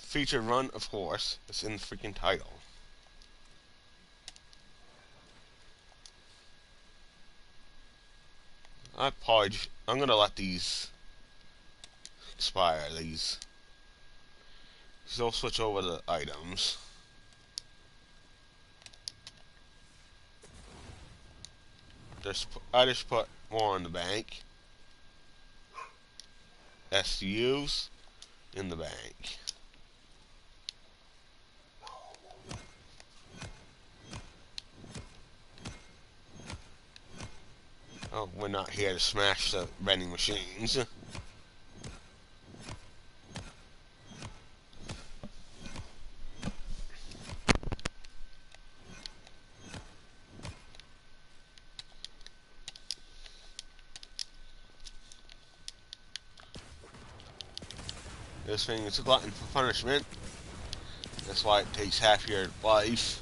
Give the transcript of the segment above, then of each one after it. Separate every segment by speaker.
Speaker 1: feature run, of course. It's in the freaking title. I apologize. I'm gonna let these expire. So I'll switch over the items. I just put more in the bank. SUs in the bank. Oh, we're not here to smash the vending machines. This thing is a glutton for punishment. That's why it takes half your life.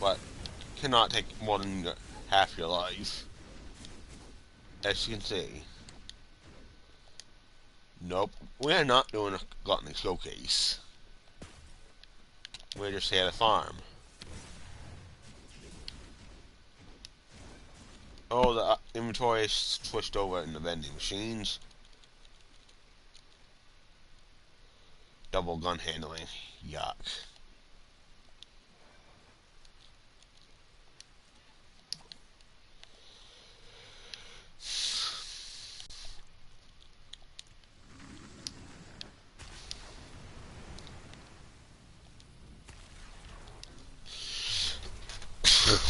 Speaker 1: But cannot take more than half your life. As you can see. Nope. We're not doing a gluttony showcase. We're just here to farm. Oh, the inventory is switched over in the vending machines. Double gun handling. Yuck.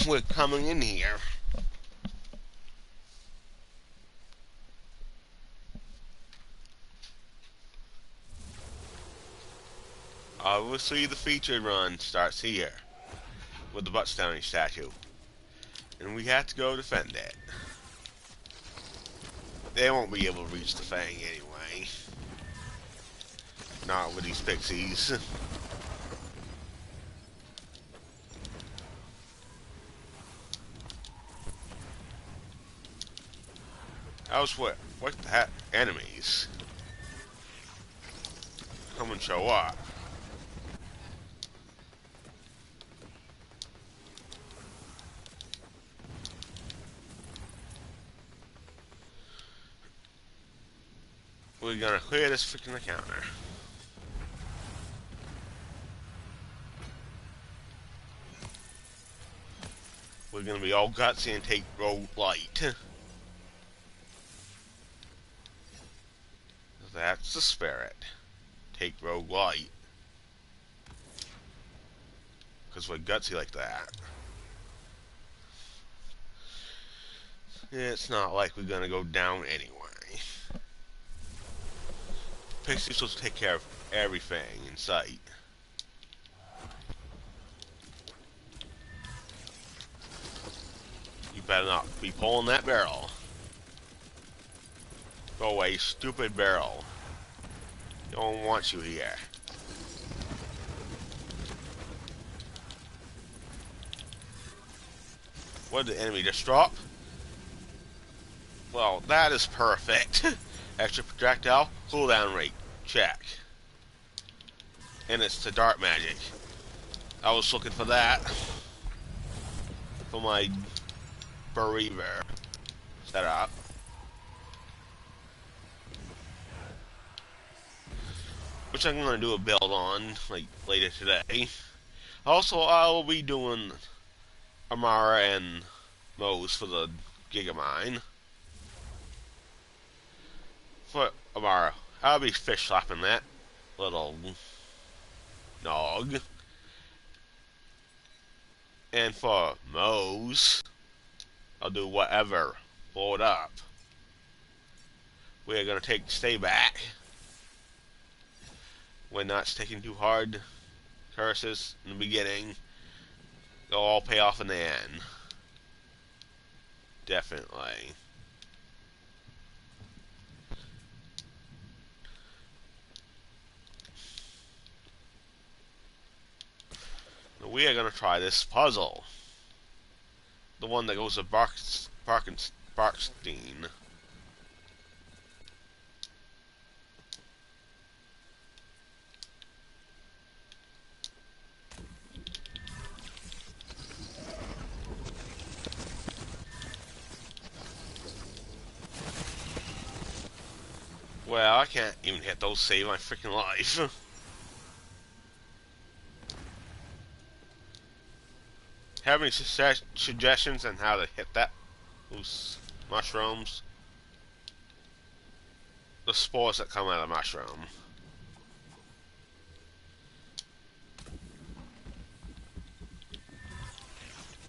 Speaker 1: We're coming in here. Obviously, the featured run starts here with the butt stoning statue, and we have to go defend it. They won't be able to reach the Fang anyway. Not with these pixies. I was what the heck? Enemies. Come and show up. We're gonna clear this freaking encounter. We're gonna be all gutsy and take road light. That's the spirit. Take road light. Because we're gutsy like that. It's not like we're gonna go down anyway. Pixie's supposed to take care of everything in sight. You better not be pulling that barrel. Go away, stupid barrel. No one wants you here. What did the enemy just drop? Well, that is perfect. Extra projectile, cooldown rate, check. And it's the dart magic. I was looking for that for my Bereaver setup. Which I'm gonna do a build on like later today. Also, I will be doing Amara and Moe's for the Gigamine. For Amara, I'll be fish slapping that little nog. And for Moe's, I'll do whatever. Blow it up. We're gonna stay back. We're not sticking too hard curses in the beginning. They'll all pay off in the end. Definitely. We are going to try this puzzle. The one that goes to Barkstein. Well, I can't even hit those save my freaking life. Have any suggestions on how to hit those mushrooms? The spores that come out of the mushroom.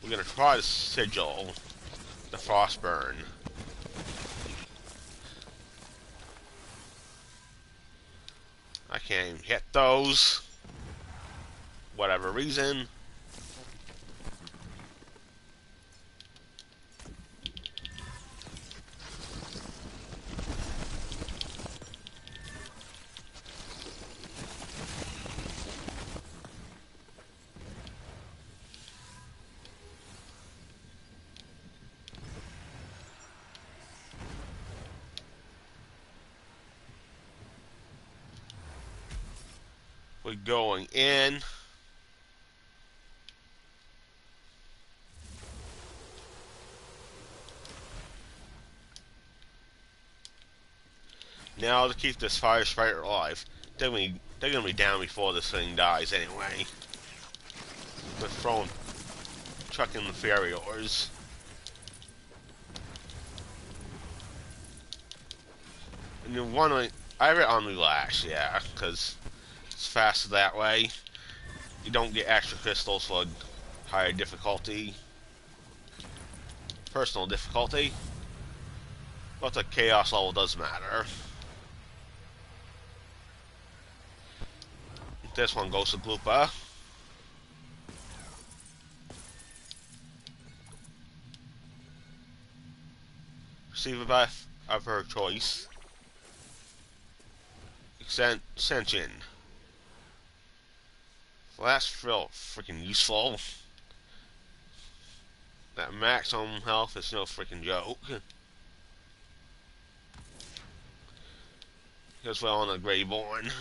Speaker 1: We're gonna try to sigil the frostburn. I can't even hit those. Whatever reason. We're going in. Now to keep this fire sprite alive, they're gonna be down before this thing dies anyway. We're chucking the fairy ores. And you're wondering, I have it on relax, yeah, because it's faster that way. You don't get extra crystals for higher difficulty, personal difficulty, but the chaos level does matter. This one goes to Gloopa. Receive a buff of her choice. Ascension. Well, that's real freaking useful. That maximum health is no freaking joke. Because we're on a Greyborn.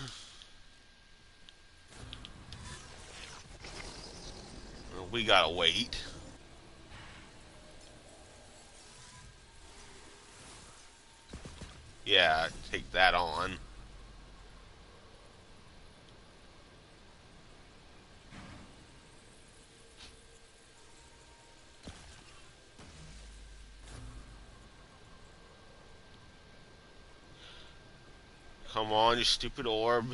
Speaker 1: We gotta wait. Yeah, take that on. Come on, you stupid orb.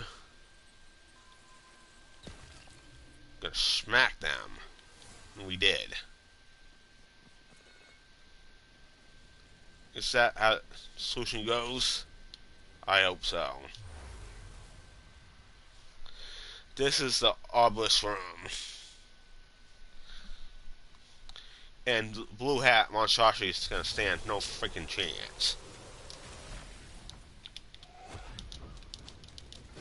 Speaker 1: Gonna smack them. And we did. Is that how the solution goes? I hope so. This is the obelisk room. And Blue Hat monstrosity is gonna stand no freaking chance.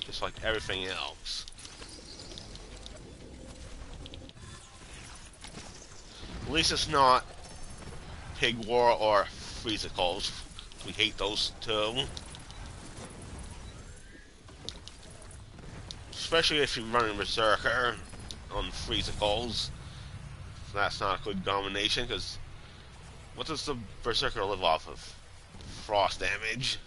Speaker 1: Just like everything else. At least it's not Pig War or Freezicles. We hate those two. Especially if you're running Berserker on Freezicles. That's not a good combination, because what does the Berserker live off of? Frost damage.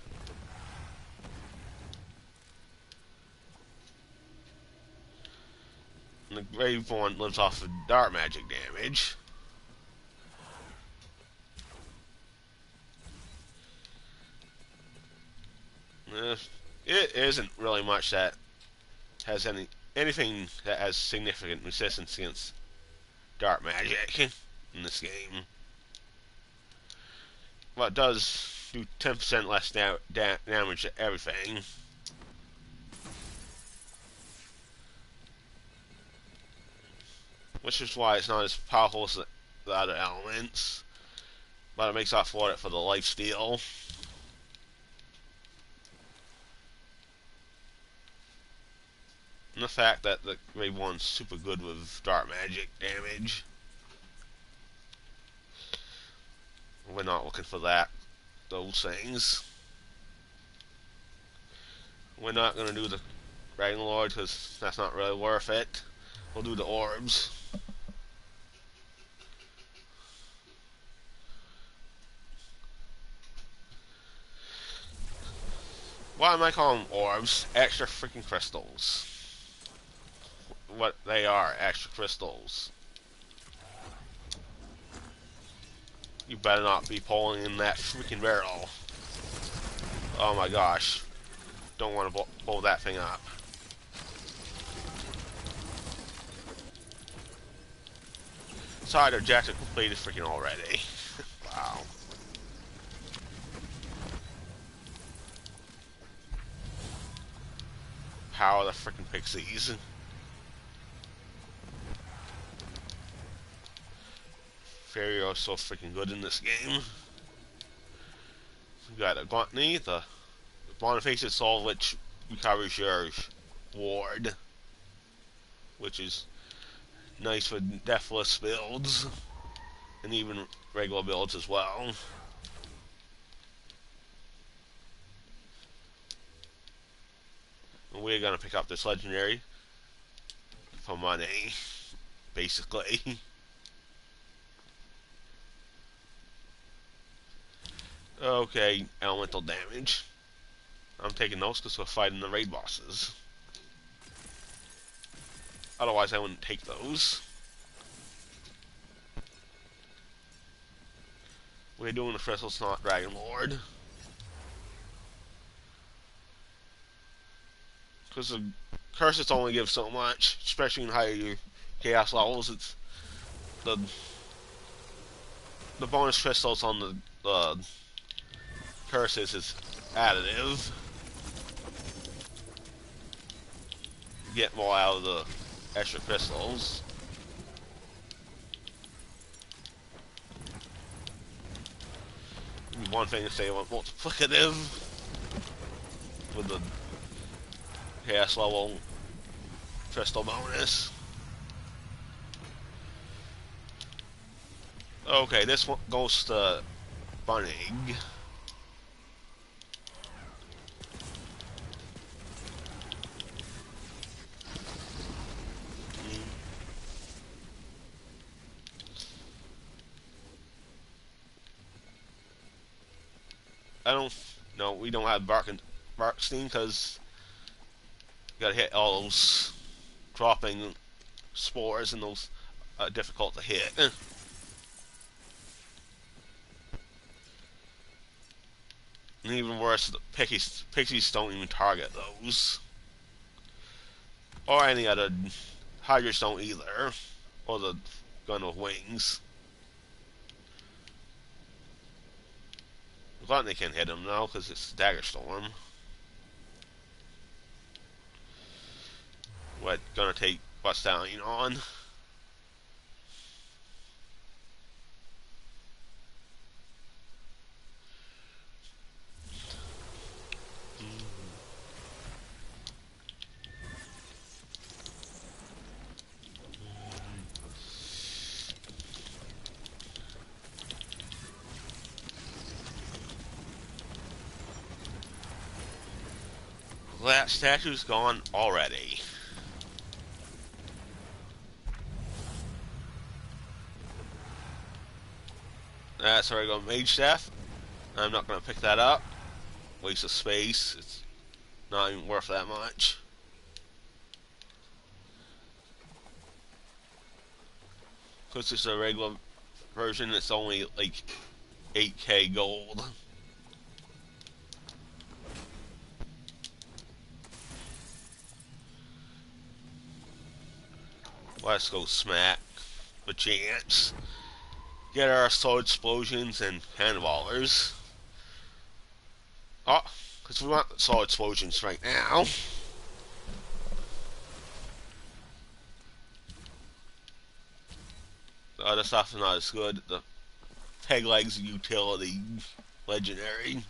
Speaker 1: And the Graveborn lives off of dark magic damage. It isn't really much that has anything that has significant resistance against dark magic in this game. Well, it does do 10% less damage to everything. Which is why it's not as powerful as the other elements. But it makes up for it for the lifesteal. And the fact that the Grave One's super good with dark magic damage. We're not looking for those things. We're not going to do the Dragon Lord because that's not really worth it. We'll do the orbs. Why am I calling them orbs? Extra freaking crystals. What they are, extra crystals. You better not be pulling in that freaking barrel. Oh my gosh. Don't want to pull that thing up. Sorry, the objective completed freaking already. Wow. Power the freaking pixies. Fairy are so freaking good in this game. We got a gluttony, the Boniface's soul, which recovers your ward, which is nice for deathless builds and even regular builds as well. And we're gonna pick up this legendary for money, basically. Okay, elemental damage. I'm taking those because we're fighting the raid bosses. Otherwise, I wouldn't take those. We're doing the Crystal Snot Dragon Lord. Because the curses only give so much, especially in higher your chaos levels. It's the bonus crystals on the curses is additive. Get more out of the extra crystals. One thing to say about multiplicative with the chaos level crystal bonus. Okay, this one goes to Bunnig. I don't know. We don't have Barkstein because you gotta hit all those dropping spores, and those are difficult to hit. And even worse, the pixies don't even target those, or any other hydras don't either, or the gun with wings. Gluttony can hit him now because it's Dagger Storm. What, gonna take Butt Stallion on? That statue's gone already. That's where I go Mage Staff. I'm not gonna pick that up. Waste of space. It's not even worth that much. Because it's a regular version, it's only like 8k gold. Let's go smack the chance. Get our soul explosions and cannonballers. Oh, because we want soul explosions right now. The other stuff is not as good. The peg legs utility legendary.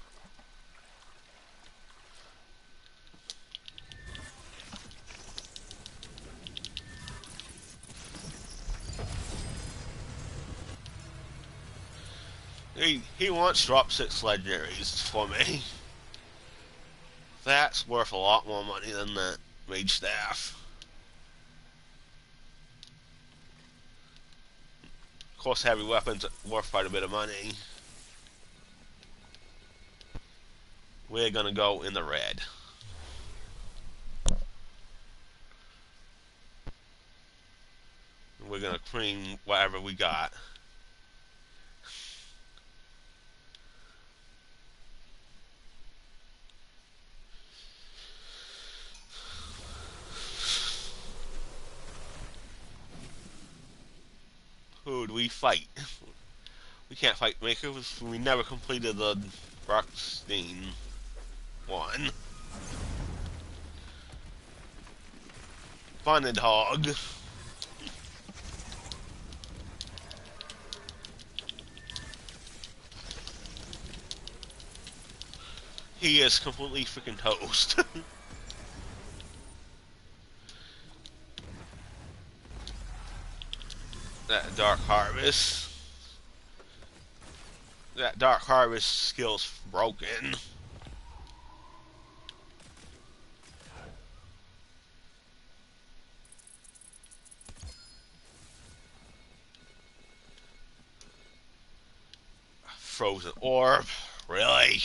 Speaker 1: He wants drop 6 legendaries for me. That's worth a lot more money than that Mage Staff. Of course, heavy weapons are worth quite a bit of money. We're gonna go in the red. We're gonna clean whatever we got. Who do we fight? We can't fight makers. We never completed the Rockstein one. Funded hog. He is completely freaking toast. That Dark Harvest. That Dark Harvest skill's broken. Frozen orb. Really?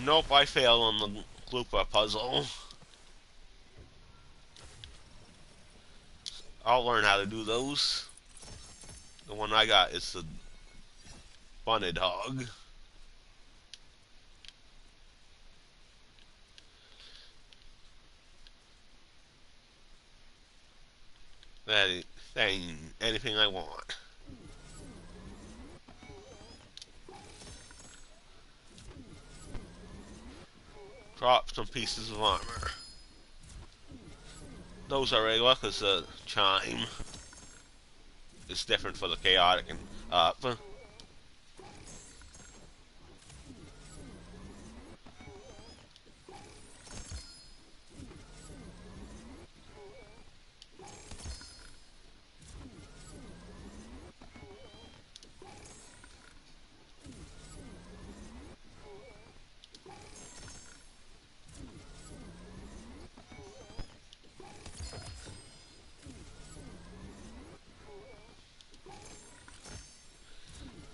Speaker 1: Nope, I failed on the Gloopa puzzle. I'll learn how to do those. The one I got is the Bunted Hog. That ain't anything I want. Drop some pieces of armor. Those are regular because the chime is different for the chaotic and up.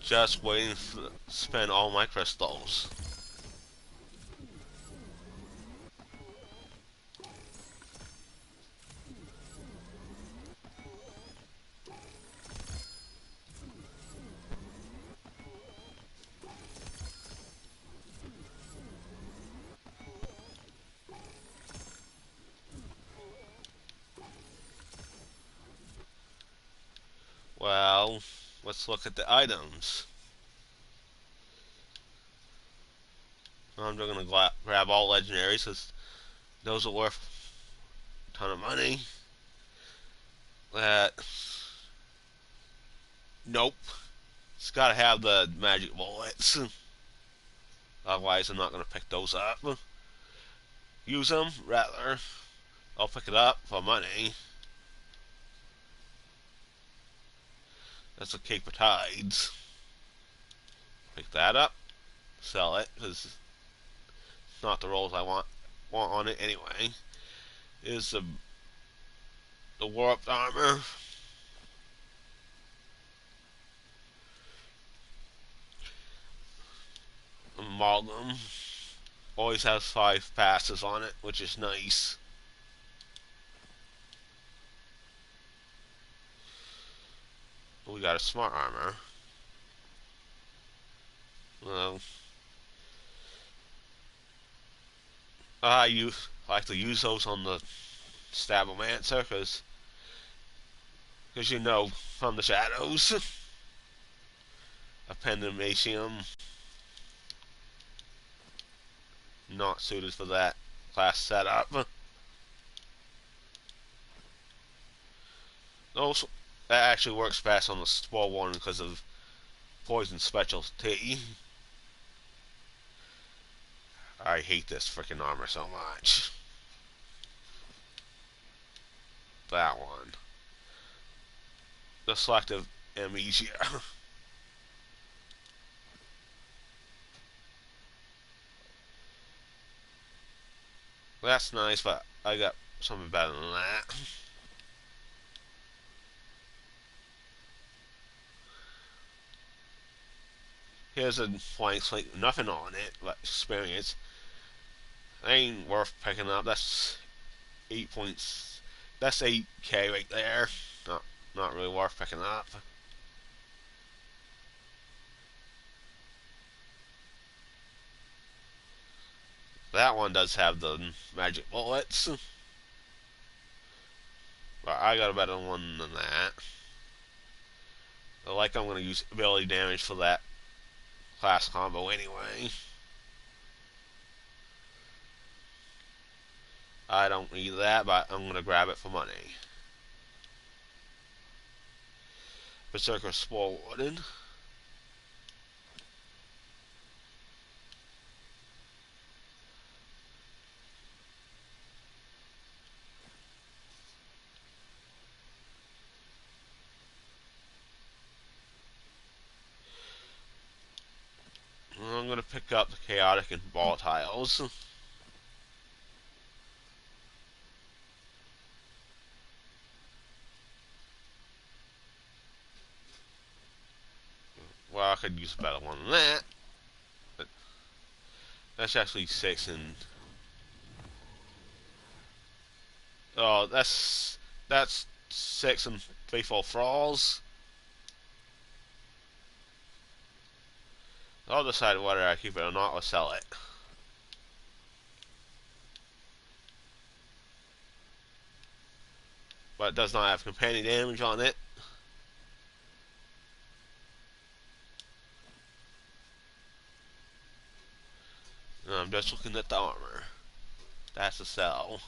Speaker 1: Just waiting to spend all my crystals. Well, let's look at the items. I'm just gonna grab all legendaries because those are worth a ton of money. That nope. It's gotta have the magic bullets. Otherwise, I'm not gonna pick those up. Use them, rather. I'll pick it up for money. That's a Cape of Tides. Pick that up, sell it, because it's not the rolls I want on it anyway. Is the warped armor. Amalgam. Always has 5 passes on it, which is nice. We got a smart armor. Well, I like to use those on the Stabomancer because you know from the shadows. A Pendulum not suited for that class setup. Also, that actually works best on the Spore Warden because of poison specialty. I hate this freaking armor so much. That one. The selective amnesia. That's nice, but I got something better than that. Here's a blank slate, nothing on it, but experience. That ain't worth picking up. That's 8 points. That's 8K right there. Not really worth picking up. That one does have the magic bullets, but I got a better one than that. I'm going to use ability damage for that class combo anyway. I don't need that, but I'm going to grab it for money. Berserker Spore Warden. I'm going to pick up the Chaotic and Volatiles. Well, I could use a better one than that. But that's actually 6 and... Oh, that's 6 and Faithful Thralls. I'll decide whether I keep it or not or sell it. But it does not have companion damage on it. And I'm just looking at the armor. That's a sell.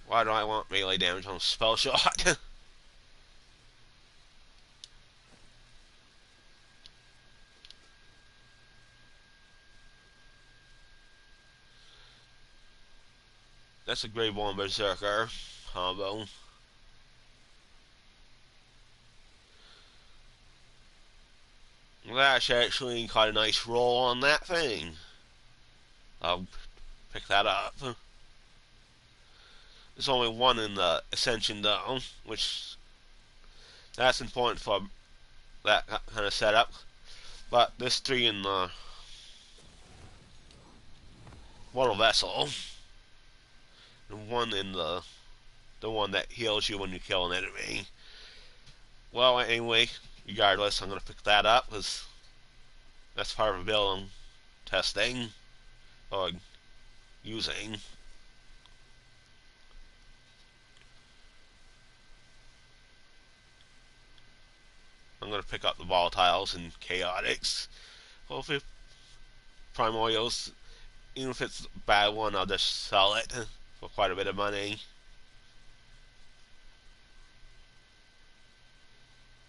Speaker 1: Why do I want melee damage on a spell shot? That's a Grey Born Berserker combo. That's actually got a nice roll on that thing. I'll pick that up. There's only one in the Ascension though, which that's important for that kind of setup. But there's 3 in the Mortal Vessel, and 1 in the one that heals you when you kill an enemy. Well, anyway, regardless, I'm gonna pick that up because that's part of a build I'm testing or using. I'm gonna pick up the Volatiles and Chaotics. Hopefully, Primordials, even if it's a bad one, I'll just sell it for quite a bit of money.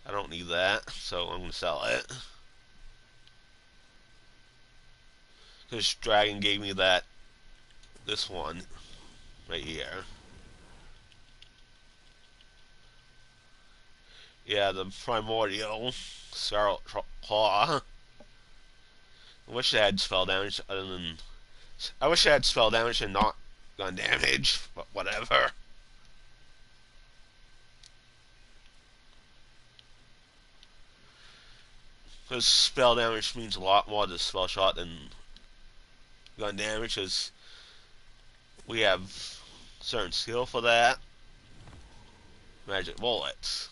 Speaker 1: I don't need that, so I'm gonna sell it. Because Dragon gave me this one right here. Yeah, the Primordial Scarlet Claw. I wish I had spell damage other than... I wish I had spell damage and not gun damage, but whatever. Because spell damage means a lot more to spell shot than gun damage, because we have certain skill for that. Magic bullets.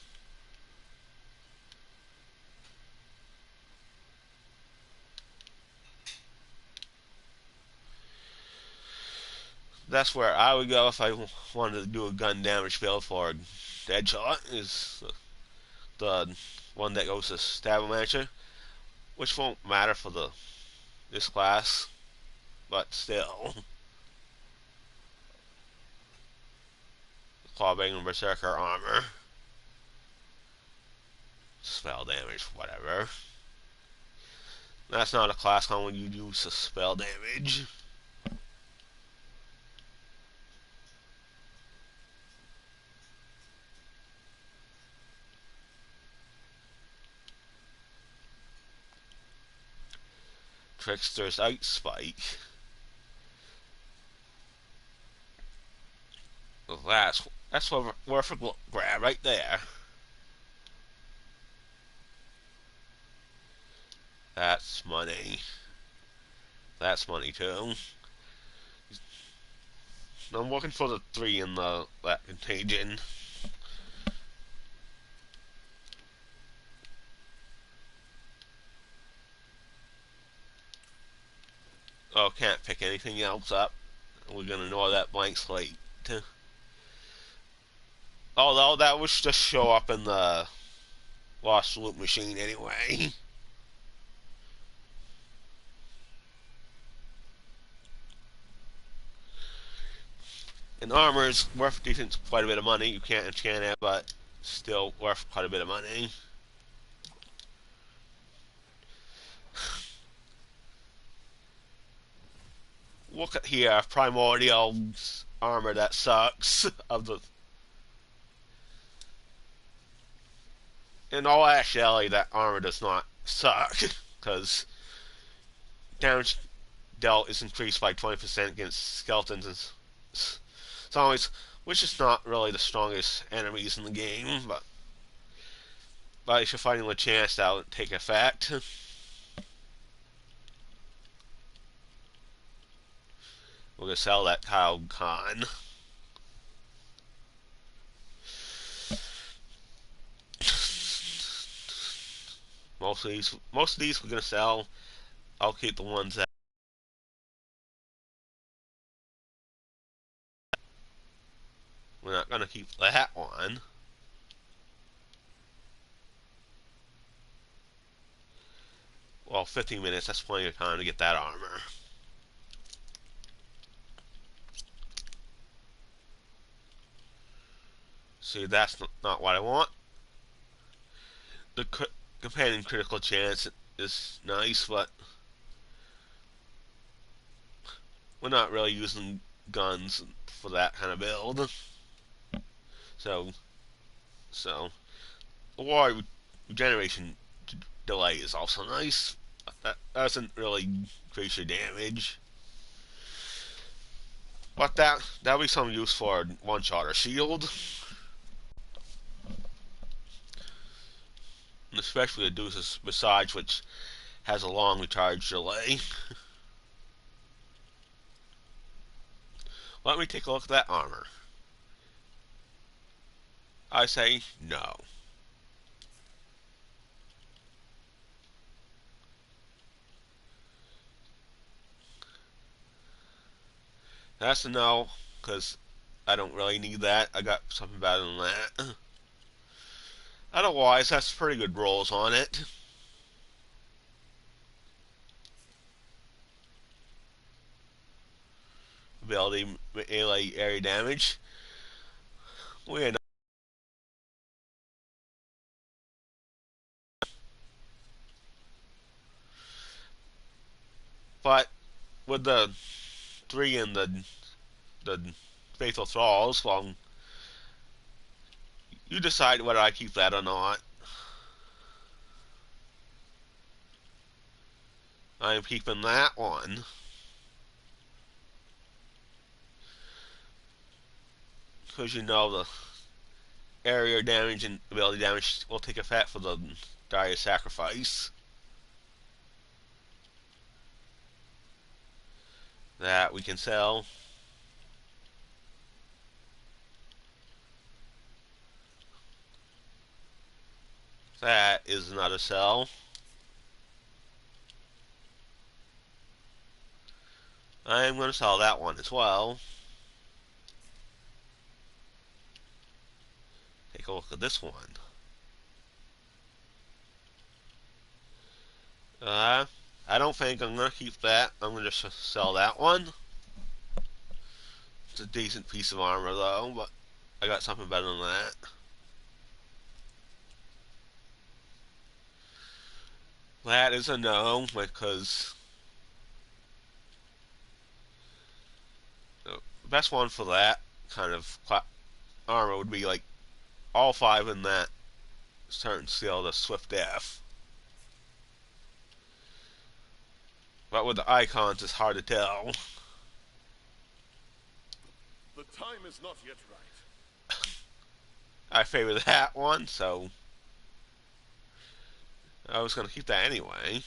Speaker 1: That's where I would go if I wanted to do a gun damage build for Deadshot, is the one that goes to Stabbermancer, which won't matter for this class, but still. Clawbang and Berserker armor. Spell damage, whatever. That's not a class how when you use a spell damage. Trickster's Ice Spike. That's worth a grab right there. That's money. That's money too. I'm looking for the 3 in that contagion. Oh, can't pick anything else up. We're gonna ignore that blank slate. Although that would just show up in the lost loot machine anyway. And armor is worth quite a bit of money. You can't enchant it, but still worth quite a bit of money. Look at here, primordial armor that sucks. In all actuality, that armor does not suck because damage dealt is increased by 20% against skeletons and zombies, which is not really the strongest enemies in the game, but if you're fighting with chance, that will take effect. We're gonna sell that Kyle Khan. Most of these we're gonna sell. I'll keep the ones that we're not gonna keep that one. Well, 15 minutes, that's plenty of time to get that armor. See, that's not what I want. The companion critical chance is nice, but we're not really using guns for that kind of build. So, the war regeneration delay is also nice. That doesn't really increase your damage. But that'll be some use for one shot or shield. And especially the Deuce's Massage, which has a long recharge delay. Let me take a look at that armor. I say no. That's a no, because I don't really need that. I got something better than that. Otherwise, that's pretty good rolls on it. Ability melee area damage. We But with the 3 in the Faithful Thralls, well, you decide whether I keep that or not. I'm keeping that one. Because you know the area damage and ability damage will take effect for the Dire Sacrifice. That we can sell. That is another sell. I'm going to sell that one as well. Take a look at this one. I don't think I'm going to keep that. I'm going to just sell that one. It's a decent piece of armor though, but I got something better than that. That is a no, because the best one for that kind of armor would be like all 5 in that certain skill, the Swift Death. But with the icons, it's hard to tell.
Speaker 2: The time is not yet right.
Speaker 1: I favor that one, so I was going to keep that anyway.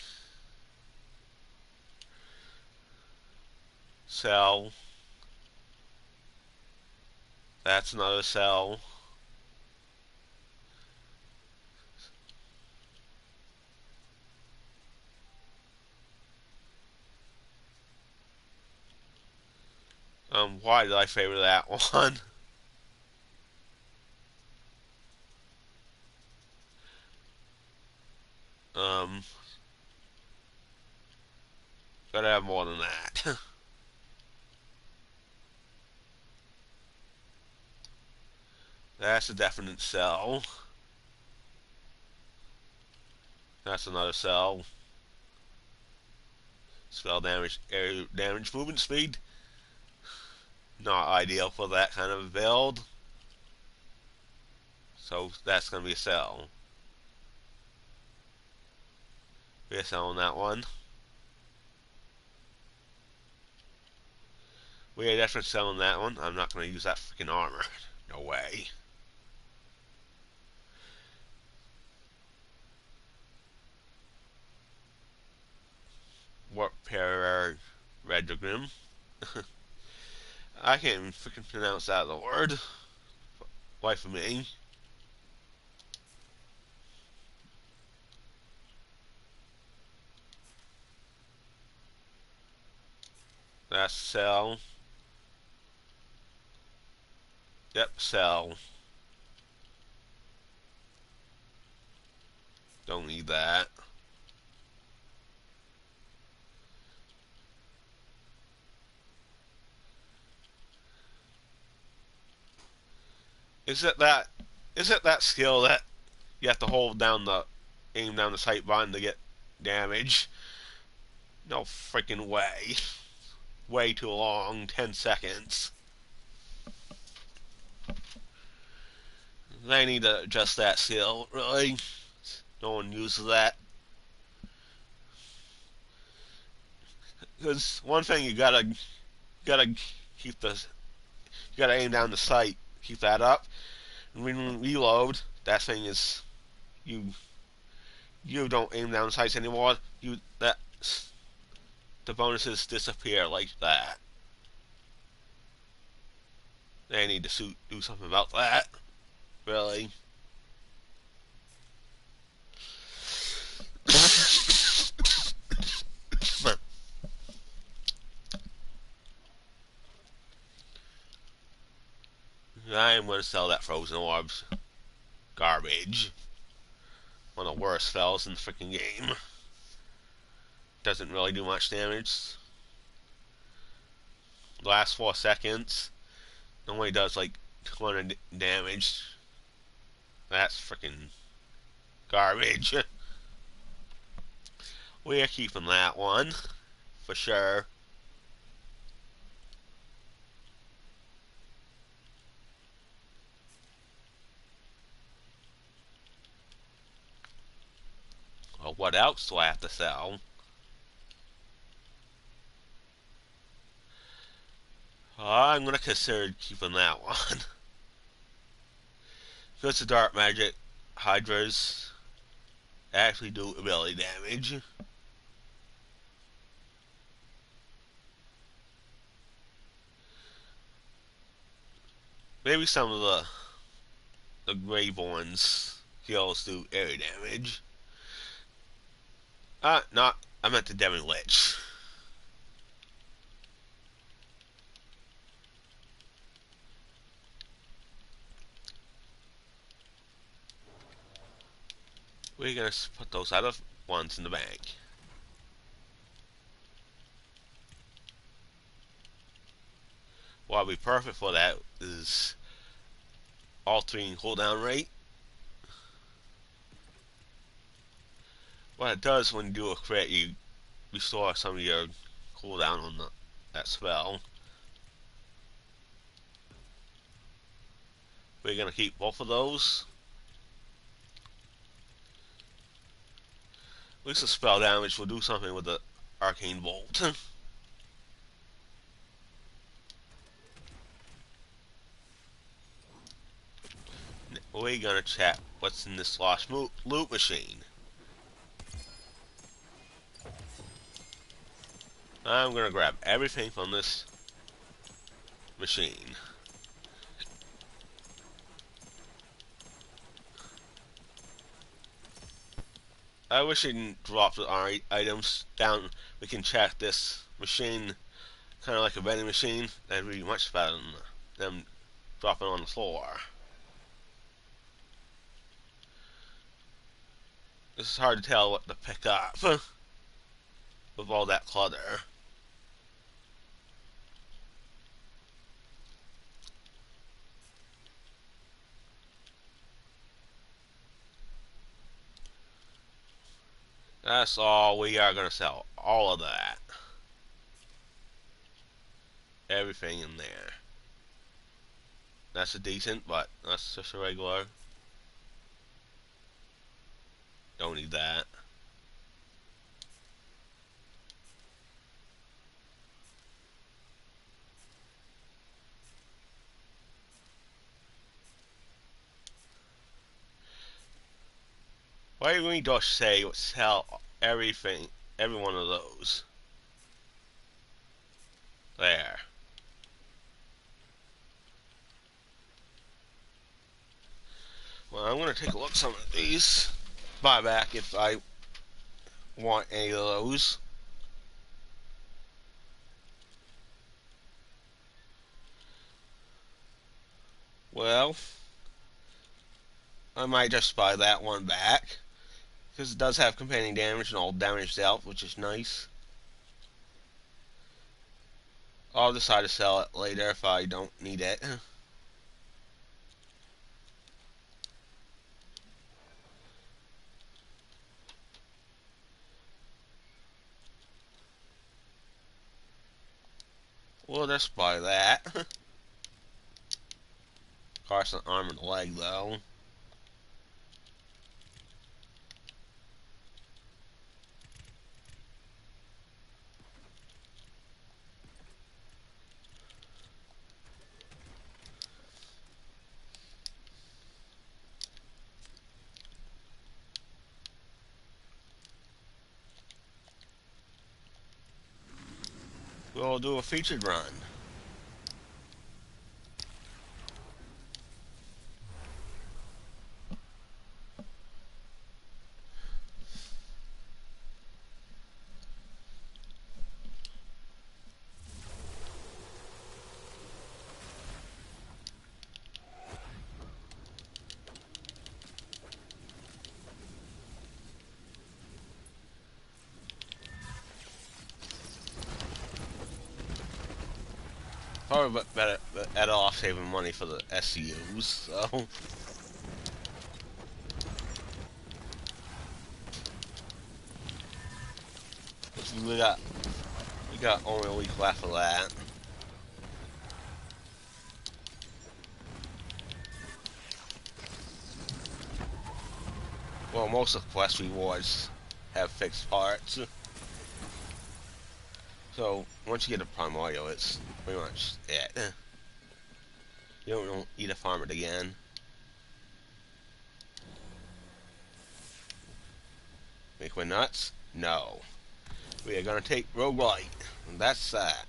Speaker 1: Cell. That's another cell. Why did I favor that one? um, Gotta have more than that. That's a definite cell. That's another cell. Spell damage, area damage, movement speed. Not ideal for that kind of build. So that's gonna be a cell. Be a cell on that one. We are definitely selling that one. I'm not gonna use that freaking armor. No way. Warp Pair Red Grim. I can't even freaking pronounce that the word. Wife of me. That's cell. Yep, cell. Don't need that. Is it that skill that you have to hold down the aim down the sight button to get damage? No freaking way. Way too long. 10 seconds. They need to adjust that skill, really. No one uses that. Because one thing you gotta keep the you gotta aim down the sight, keep that up. And when you reload, that thing is you don't aim down the sights anymore. The bonuses disappear like that. They need to do something about that. Really. I am going to sell that frozen orbs. Garbage. One of the worst spells in the freaking game. Doesn't really do much damage. Last 4 seconds. Only does like 200 damage. That's freaking garbage. We are keeping that one. For sure. Well, what else do I have to sell? I'm going to consider keeping that one. Because the dark magic hydras actually do ability damage. Maybe some of the Greyborn's heals do area damage. Not. I meant the Demon Lich. We're gonna put those other ones in the bank. What'll be perfect for that is altering cooldown rate. What it does when you do a crit, you restore some of your cooldown on that spell. We're gonna keep both of those. At least the spell damage will do something with the Arcane Bolt. We're gonna check what's in this lost loot machine. I'm gonna grab everything from this machine. I wish it didn't drop the items down. We can check this machine, kind of like a vending machine. That'd be much better than them dropping on the floor. This is hard to tell what to pick up with all that clutter. That's all we are gonna sell. All of that. Everything in there. That's a decent, but that's just a regular. Don't need that. Why don't we just say sell everything, every one of those? There. Well, I'm gonna take a look at some of these. Buy back if I want any of those. Well, I might just buy that one back, because it does have companion damage and all damage dealt, which is nice. I'll decide to sell it later if I don't need it. We'll just buy that. Costs an arm and a leg, though. We'll do a featured run. Probably better off saving money for the SCUs, so. We got only a week left of that. Well, most of the quest rewards have fixed parts. So, once you get a primordial, it's pretty much it. You don't need to farm it again. Think we're nuts? No. We are gonna take roguelite, and that's that.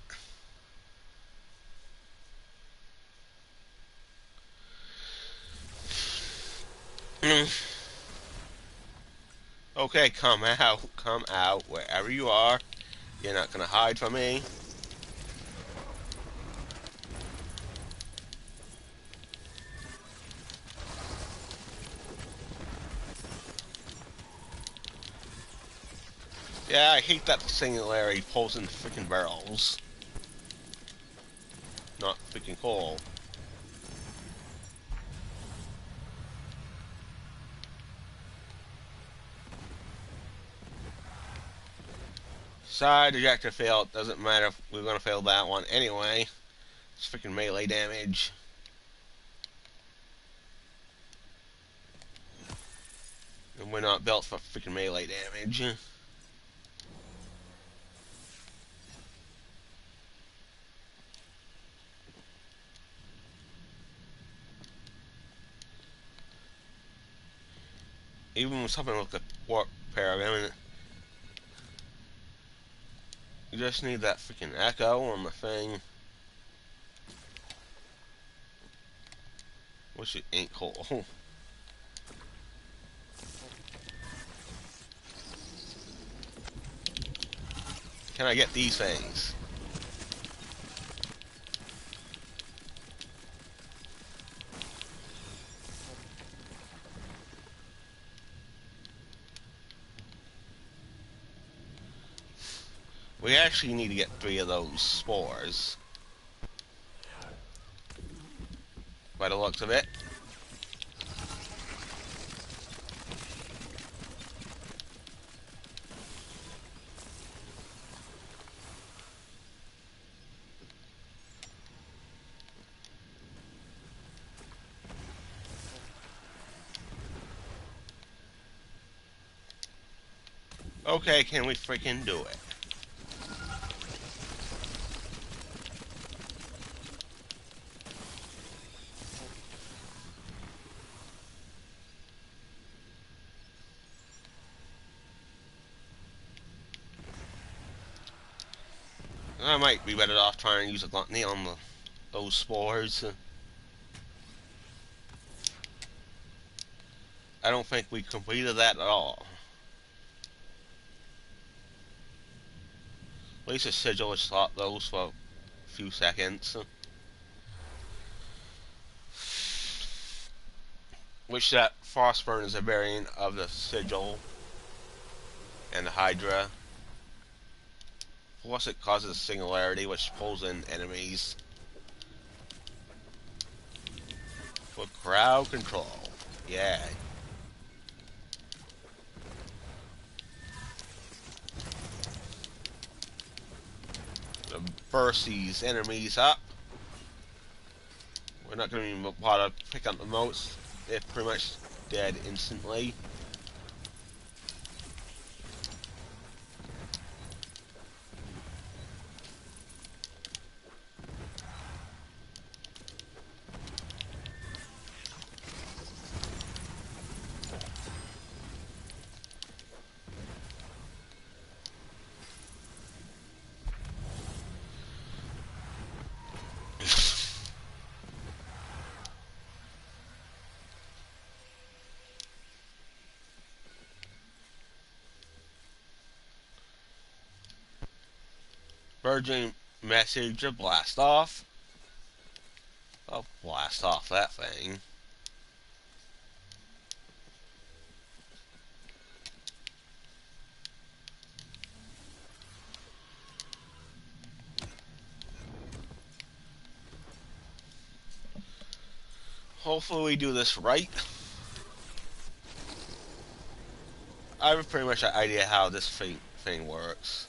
Speaker 1: Okay, come out, wherever you are. You're not gonna hide from me. Yeah, I hate that singularity pulls in freaking barrels. Not freaking cool. Side objective failed. Doesn't matter if we're gonna fail that one anyway. It's freaking melee damage. And we're not built for freaking melee damage. Even with something like a warp paragon. You just need that freaking echo on the thing. Wish it ain't cool. Can I get these things? We actually need to get 3 of those spores. By the looks of it. Okay, can we freaking do it? I might be better off trying to use a gluttony on those spores. I don't think we completed that at all. At least the sigil has stopped those for a few seconds. Which that Frostburn is a variant of the sigil and the Hydra. Plus it causes a singularity which pulls in enemies. For crowd control. Yeah. To burst these enemies up. We're not going to even bother to pick up the motes. They're pretty much dead instantly. Virgin message to blast off. I'll blast off that thing. Hopefully we do this right. I have pretty much an idea how this thing works.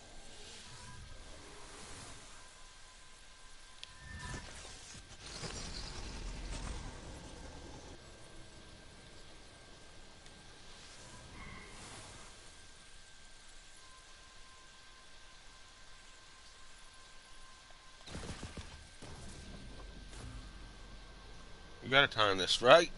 Speaker 1: We gotta time this right.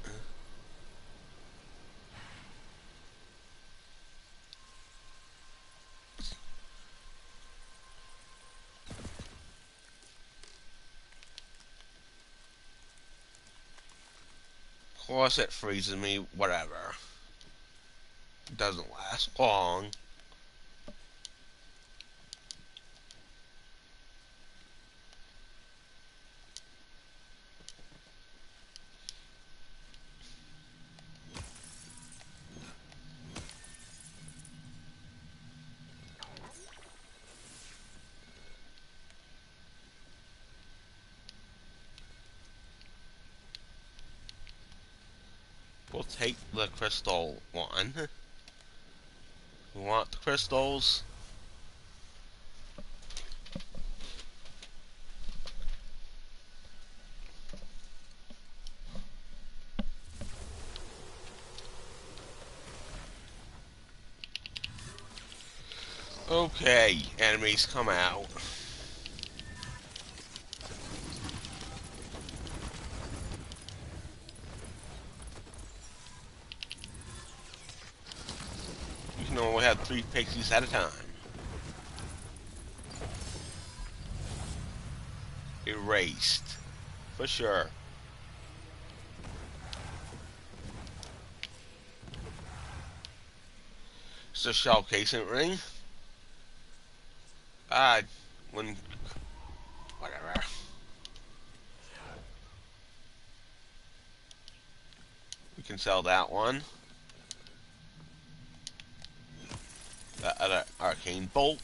Speaker 1: Of course it freezes me, whatever. It doesn't last long. We'll take the crystal one. We want the crystals. Okay, enemies come out. You can only have 3 pixies at a time. erased. For sure. It's a shell casing ring. When... Whatever. We can sell that one. That other arcane bolt.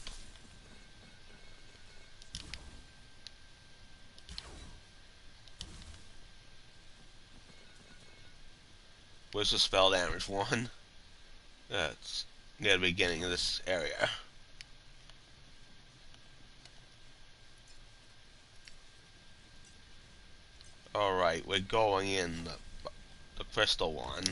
Speaker 1: Where's the spell damage one? That's near the beginning of this area. Alright, we're going in the crystal one.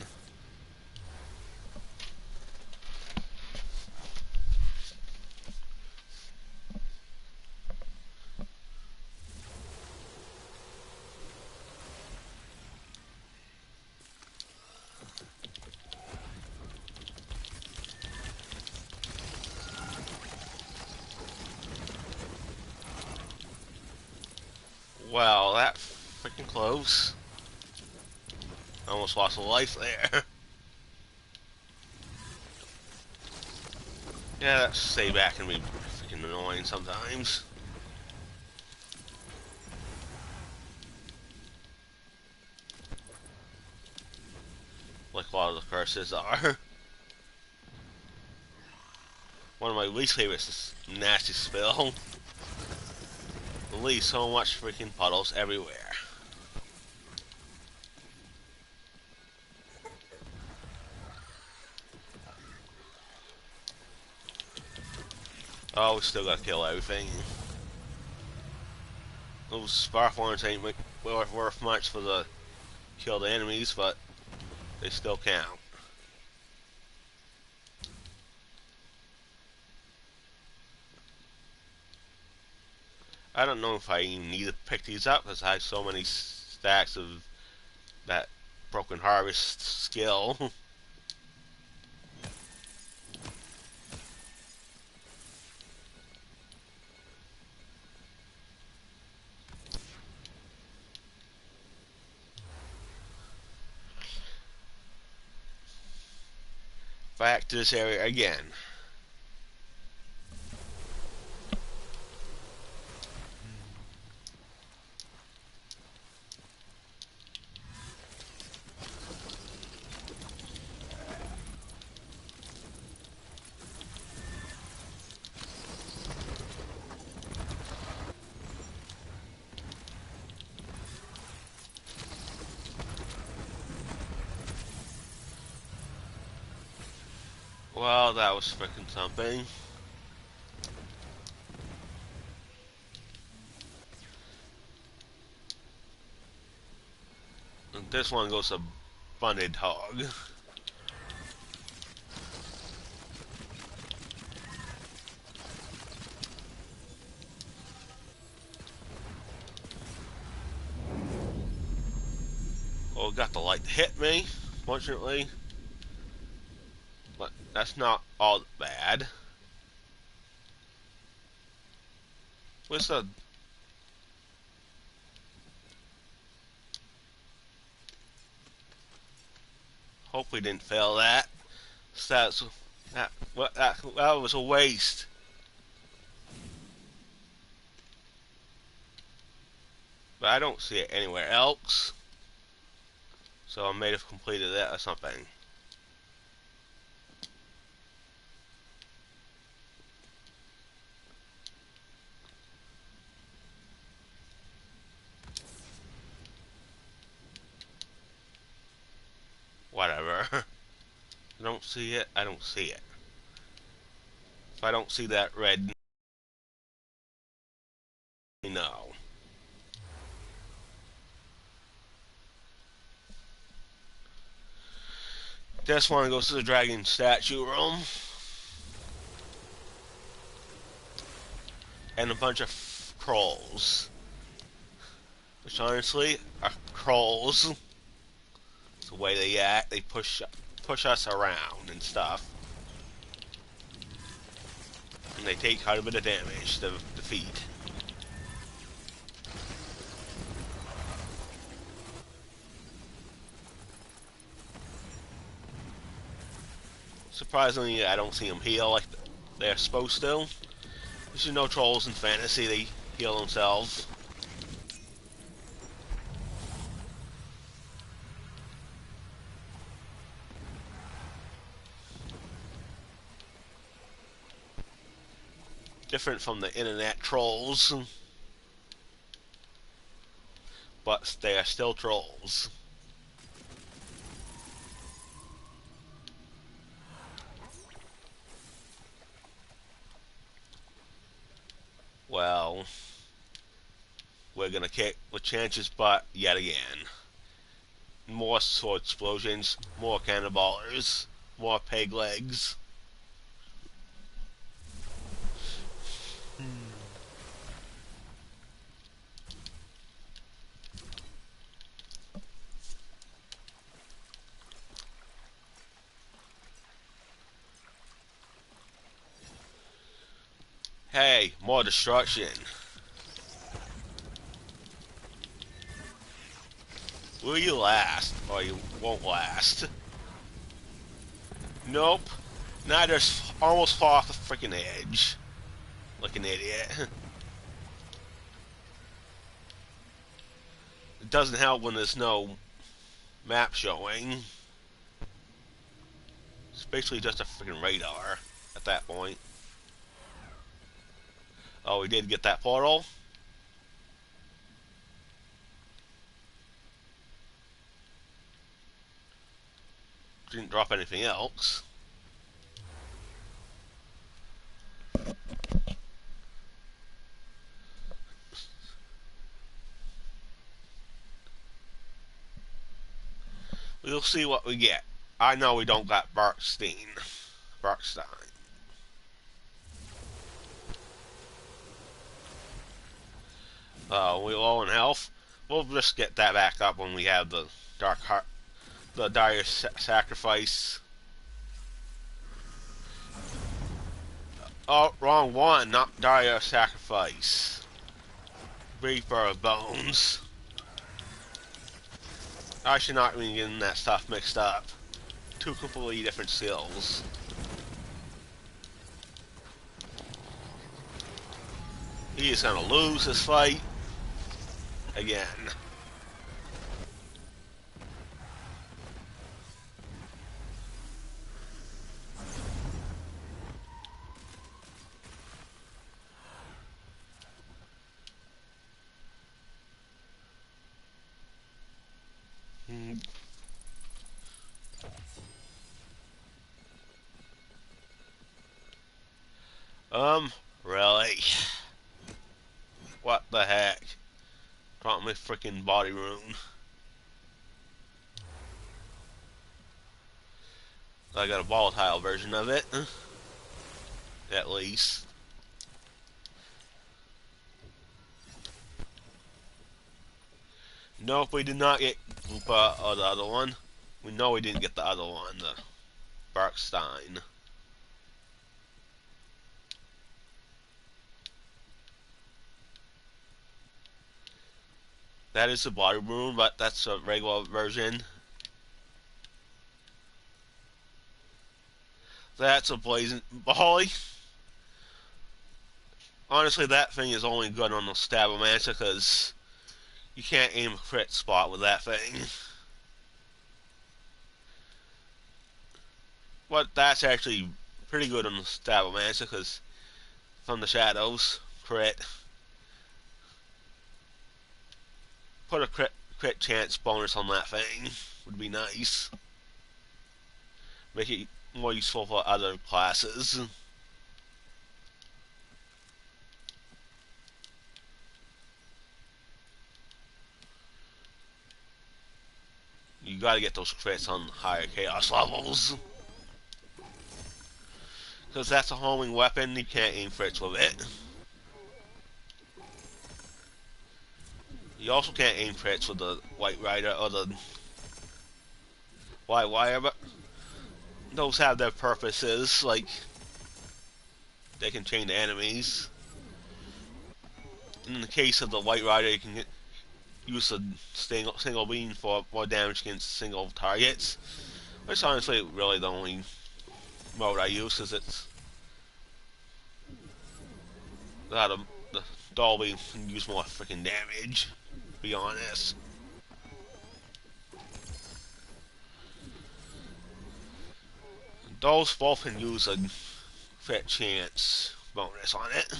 Speaker 1: Well, that freaking close. Almost lost a life there. Yeah, that stay back can be freaking annoying sometimes. Like a lot of the curses are. One of my least favorites is nasty spill. Release so much freaking puddles everywhere. Oh, we still gotta kill everything. Those spark ones ain't worth much for the kill the enemies, but they still count. I don't know if I even need to pick these up because I have so many stacks of that broken harvest skill. Back to this area again. Well, that was freaking something. And this one goes to Bunted Hog. Oh, got the light to hit me, fortunately. But that's not all bad. What's the... Hope we didn't fail that. So that was a waste. But I don't see it anywhere else. So I may have completed that or something. Whatever. I don't see it, I don't see it. If I don't see that red, no. This one goes to the dragon statue room. And a bunch of trolls. Which honestly are trolls. It's the way they act, they push us around and stuff. And they take quite a bit of damage to defeat. Surprisingly, I don't see them heal like they're supposed to. As you know, trolls in fantasy, they heal themselves. Different from the internet trolls, but they are still trolls. Well, we're gonna kick with chances, but yet again. More sword explosions, more cannonballers, more peg legs. Hey, more destruction. Will you last, or you won't last? Nope. Now just almost fall off the freaking edge. Like an idiot. It doesn't help when there's no map showing. It's basically just a freaking radar at that point. Oh, we did get that portal. Didn't drop anything else. We'll see what we get. I know we don't got Barkstein. We low in health. We'll just get that back up when we have the dire sacrifice. Oh, wrong one, not dire sacrifice. Reaper of Bones. I should not be getting that stuff mixed up. Two completely different skills. He is gonna lose this fight again. Really? What the heck? Brought me freaking body rune. I got a volatile version of it. At least. Nope, we did not get the other one. We know we didn't get the other one, the Barkstein. That is the body rune, but that's a regular version. That's a blazing volley. Honestly, that thing is only good on the Stabomancer because you can't aim a crit spot with that thing. But that's actually pretty good on the Stabomancer because from the shadows, crit. Put a crit chance bonus on that thing would be nice. Make it more useful for other classes. You gotta get those crits on higher chaos levels. Because that's a homing weapon, you can't aim crits with it. You also can't aim crits with the White Rider or the White Wire, but those have their purposes, like they can chain the enemies. In the case of the White Rider, you can use a single beam for more damage against single targets. Which honestly really the only mode I use, because it's the Dolby can use more freaking damage, to be honest. Those both can use a fair chance bonus on it.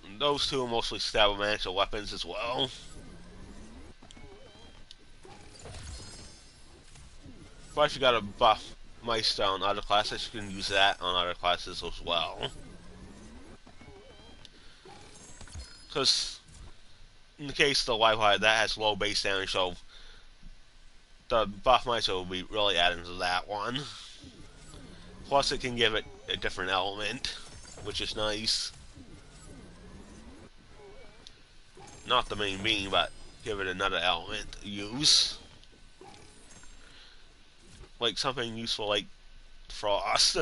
Speaker 1: And those two are mostly stab manager weapons as well. But if you got a buff Meister on other classes, you can use that on other classes as well. Because in the case of the Wi-Fi, that has low base damage, so the buff Meister will be really adding to that one. Plus, it can give it a different element, which is nice. Not the main beam, but give it another element to use. Like something useful like frost.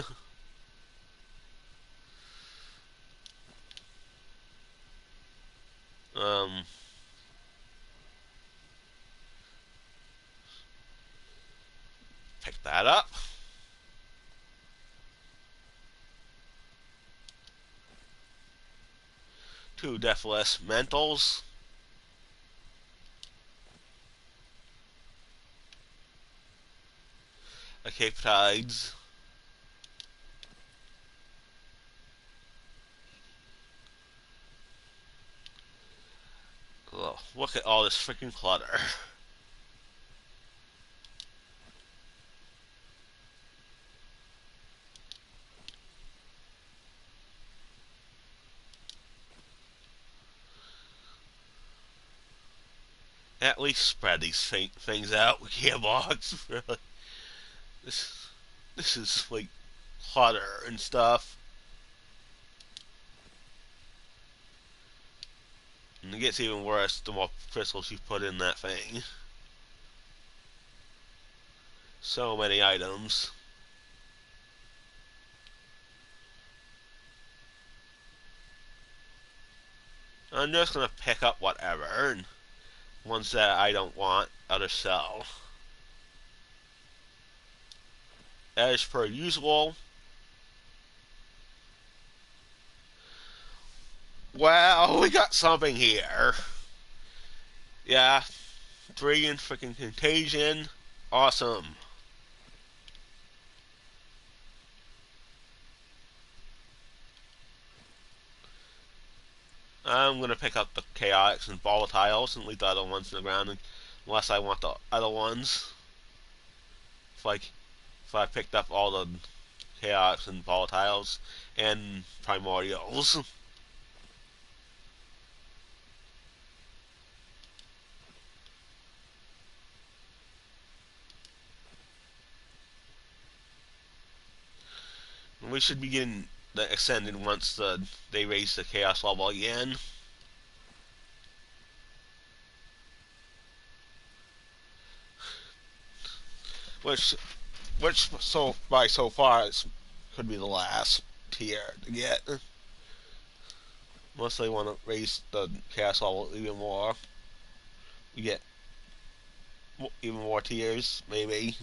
Speaker 1: Pick that up. Two Deathless Mentals. A Cape Tides. Oh, look at all this freaking clutter. At least spread these things out with Gearbox. Really, this is like clutter and stuff. And it gets even worse the more crystals you put in that thing. So many items. I'm just gonna pick up whatever, and ones that I don't want, I'll just sell. As per usual. Well, we got something here. Yeah, 3 in freaking Contagion. Awesome. I'm gonna pick up the Chaotix and Volatiles and leave the other ones in the ground unless I want the other ones. If I picked up all the Chaotix and Volatiles and Primordials. We should be getting the Ascended once they raise the Chaos level again. Which so far could be the last tier to get. Unless they want to raise the Chaos level even more. You get even more tiers, maybe.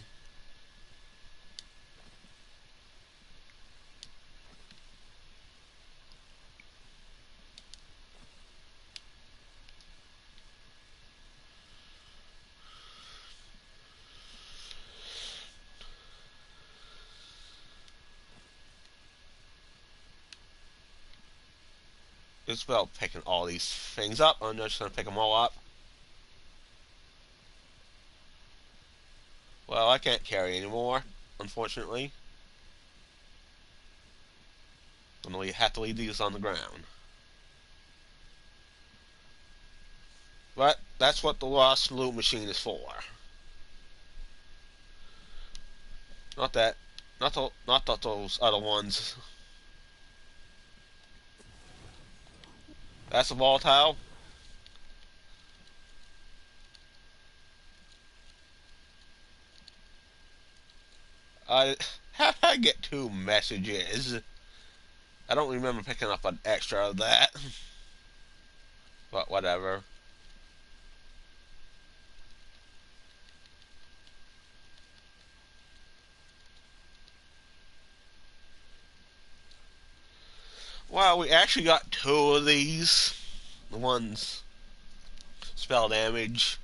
Speaker 1: It's about picking all these things up. I'm just going to pick them all up. Well, I can't carry anymore, unfortunately. I'm going to have to leave these on the ground. But that's what the Lost Loot Machine is for. Not those other ones. That's a volatile. How did I get 2 messages? I don't remember picking up an extra of that. But whatever. we actually got two of these. The ones spell damage.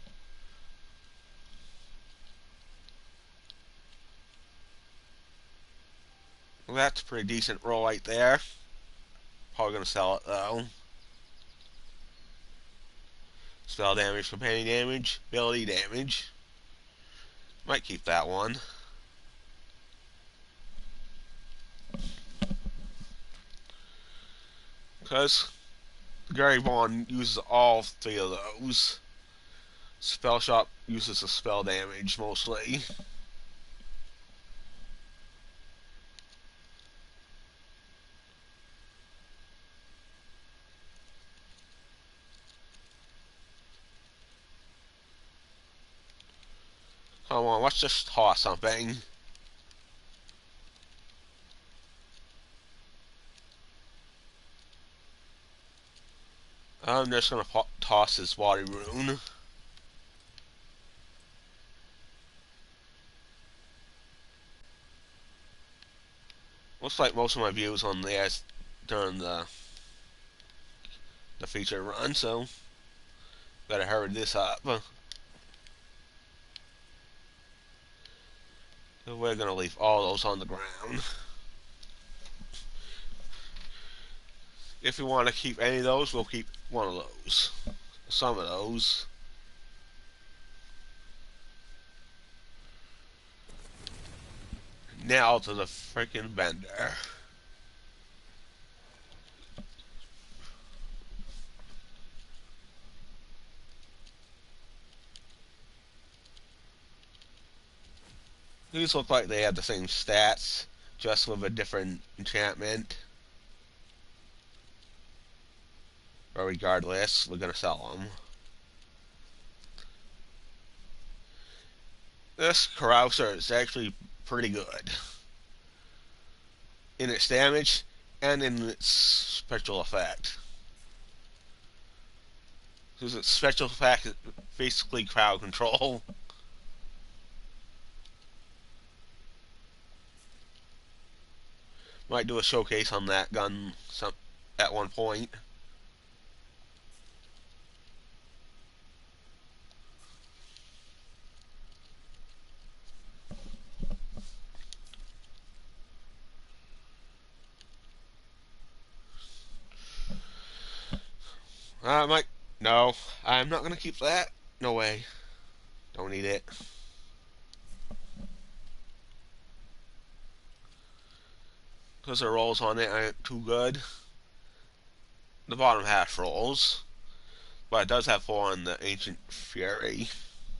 Speaker 1: Well, that's a pretty decent roll right there. Probably gonna sell it though. Spell damage, companion damage, ability damage. Might keep that one. Because Gary Vaughn uses all three of those. Spell Shop uses the spell damage mostly. Come on, let's just toss something. I'm just gonna toss his water rune. Looks like most of my views on there during the feature run, so better hurry this up. We're gonna leave all those on the ground. If we want to keep any of those, we'll keep one of those. Some of those. Now to the freaking vendor. These look like they have the same stats, just with a different enchantment. But regardless, we're gonna sell them. This Carouser is actually pretty good in its damage and in its special effect. Because its special effect is basically crowd control. Might do a showcase on that gun at one point. I might. No, I'm not gonna keep that. No way. Don't need it. Because the rolls on it aren't too good. The bottom half rolls. But it does have 4 on the Ancient Fury.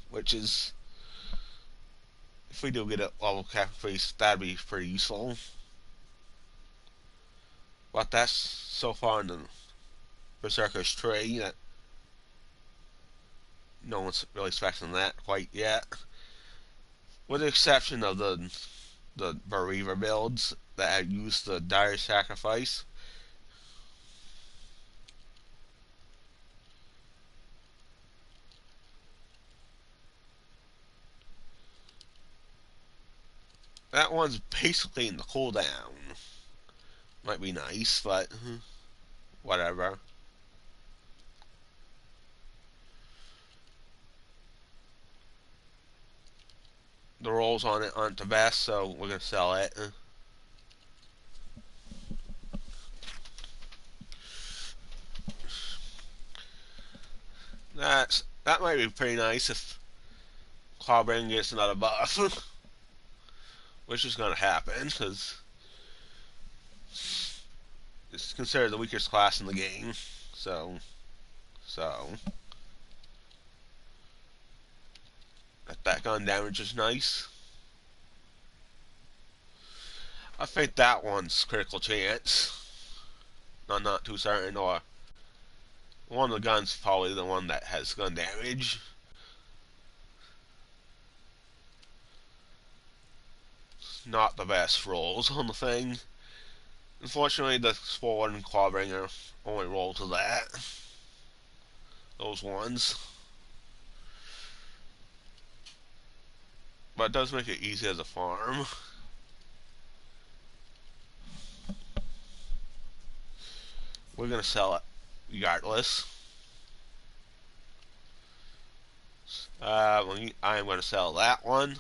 Speaker 1: Which is, if we do get a level cap increase, that'd be pretty useful. But that's so far in the Berserker's tree that no one's really expecting that quite yet. With the exception of the Bereaver builds that have used the Dire Sacrifice. That one's basically in the cooldown. Might be nice, but whatever. The rolls on it aren't the best, so we're gonna sell it. That might be pretty nice if Clawbring gets another buff, which is gonna happen because it's considered the weakest class in the game. So that gun damage is nice. I think that one's critical chance. I'm not too certain, or one of the guns probably the one that has gun damage. It's not the best rolls on the thing. Unfortunately, the Sword and Clawbringer only roll to that. Those ones. But it does make it easy as a farm. we're gonna sell it regardless. I'm gonna sell that one.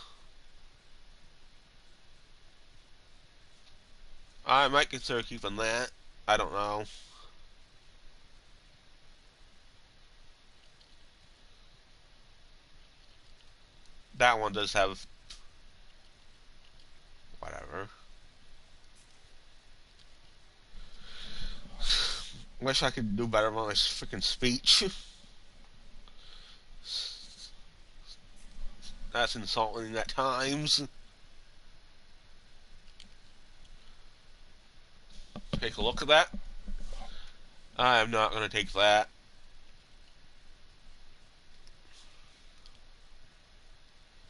Speaker 1: I might consider keeping that. I don't know. That one does have whatever. Wish I could do better on my freaking speech. That's insulting at times. Take a look at that. I am not going to take that.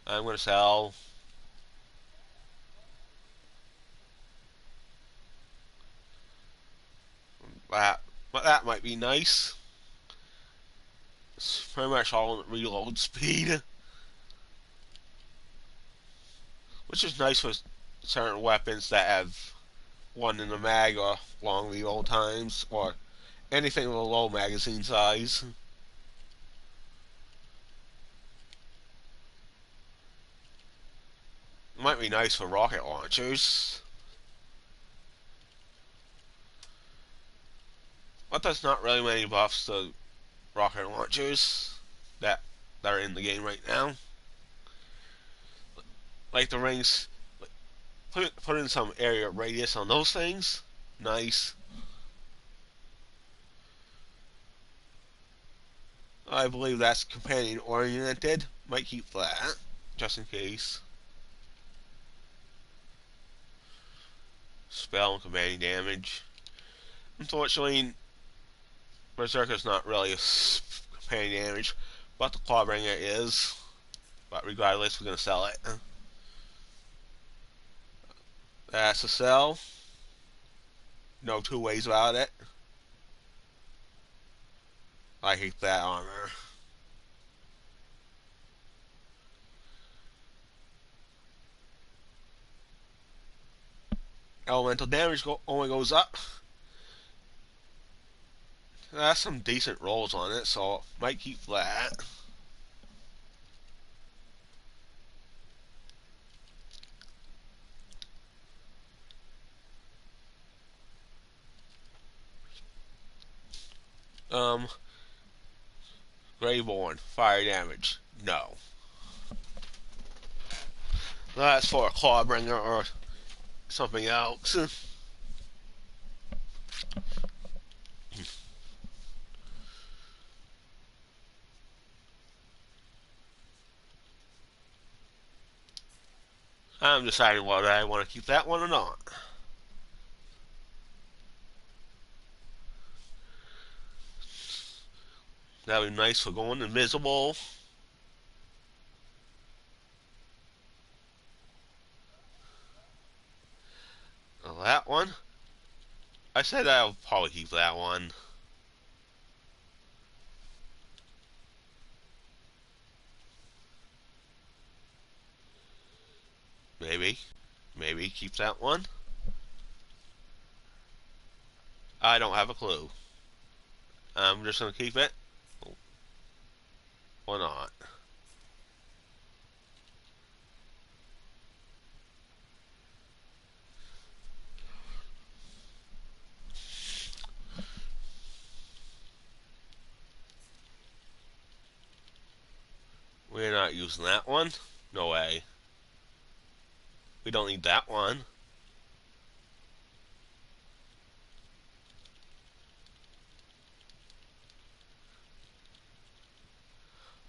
Speaker 1: I'm going to sell that. But that might be nice. It's pretty much all in reload speed. Which is nice for certain weapons that have one in the mag or long reload times, or anything with a low magazine size. It might be nice for rocket launchers. But there's not really many buffs to rocket launchers that are in the game right now. Like the rings, put in some area radius on those things. Nice. I believe that's companion oriented. Might keep that, just in case. Spell and companion damage. Unfortunately, Berserker's not really a companion damage, but the Clawbringer is. But regardless, we're going to sell it. That's a sell. No two ways about it. I hate that armor. Elemental damage only goes up. That's some decent rolls on it, so might keep that. Um, Greyborn, fire damage. No. That's for a Clawbringer or something else. I'm deciding whether I want to keep that one or not. That would be nice for going invisible. That one? I said I'll probably keep that one. Maybe. Maybe keep that one. I don't have a clue. I'm just going to keep it. Or not. We're not using that one. No way. We don't need that one.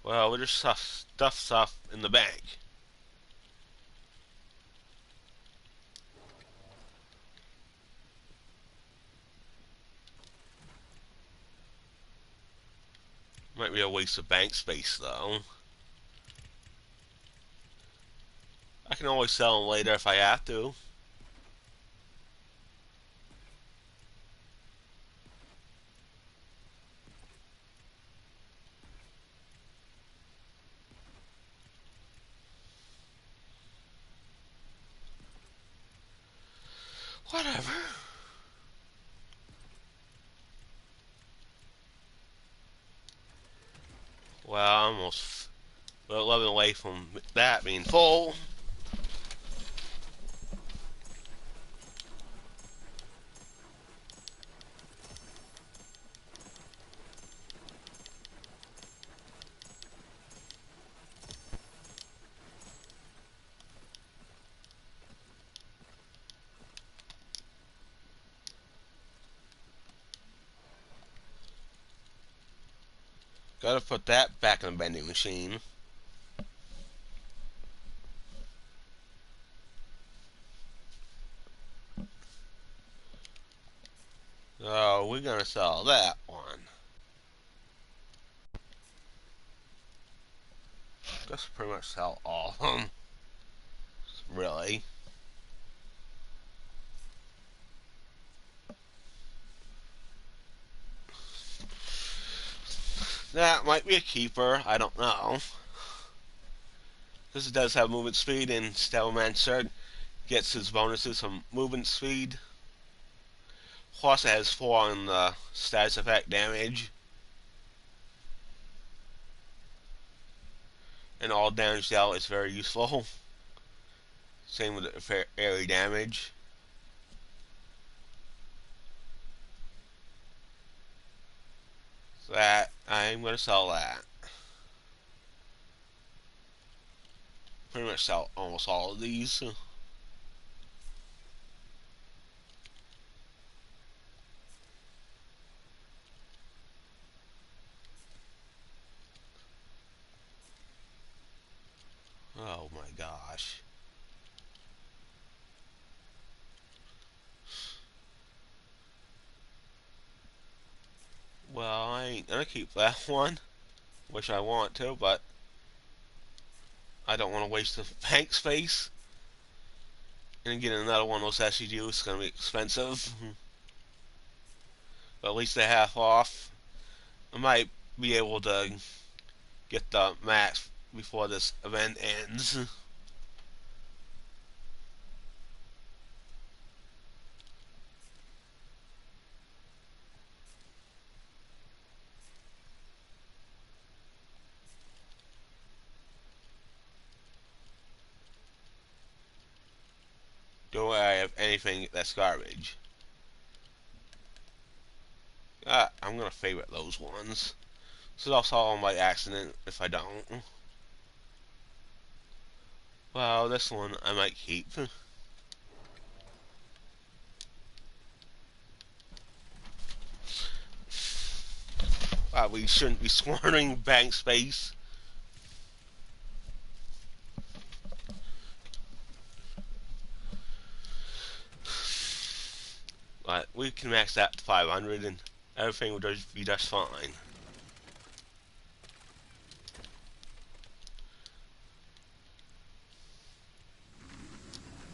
Speaker 1: Well, we just stuff in the bank. Might be a waste of bank space, though. I can always sell them later if I have to. Whatever. Well, almost 11 away from that being full. Gotta put that back in the vending machine. So we're gonna sell that one. Just pretty much sell all of them. Really. That might be a keeper, I don't know. Because it does have movement speed, and Stellmancer gets his bonuses from movement speed. Plus it has 4 on the status effect damage. And all damage dealt is very useful. Same with the area damage. So that, I'm going to sell that. Pretty much sell almost all of these. Oh my gosh. Well, I ain't gonna keep that one. Wish I want to, but I don't want to waste the bank space. And getting another one of those SCUs is gonna be expensive. But at least they're half off. I might be able to get the max before this event ends. Do I have anything that's garbage? I'm gonna favorite those ones. So I'll solve them by accident if I don't. Well, this one I might keep. We shouldn't be squandering bank space. But we can max that to 500 and everything will be just fine.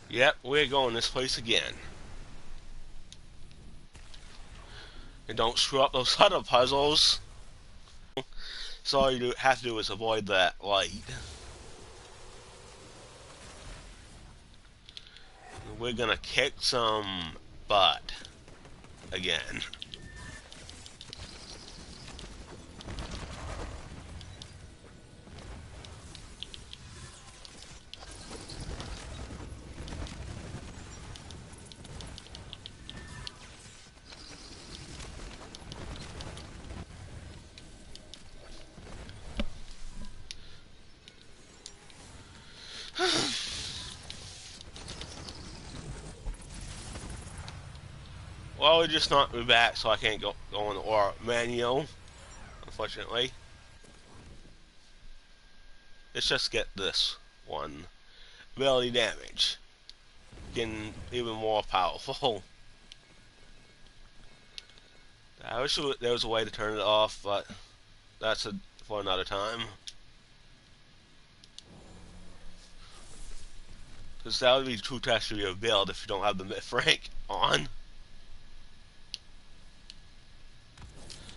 Speaker 1: Yep, we're going this place again. And don't screw up those other puzzles. So all you have to do is avoid that light. We're gonna kick some butt again. Well, it just knocked me back, so I can't go in the or menu, unfortunately. Let's just get this one. Ability damage. Getting even more powerful. I wish there was a way to turn it off, but that's for another time. Because that would be the true test of your build if you don't have the myth rank on.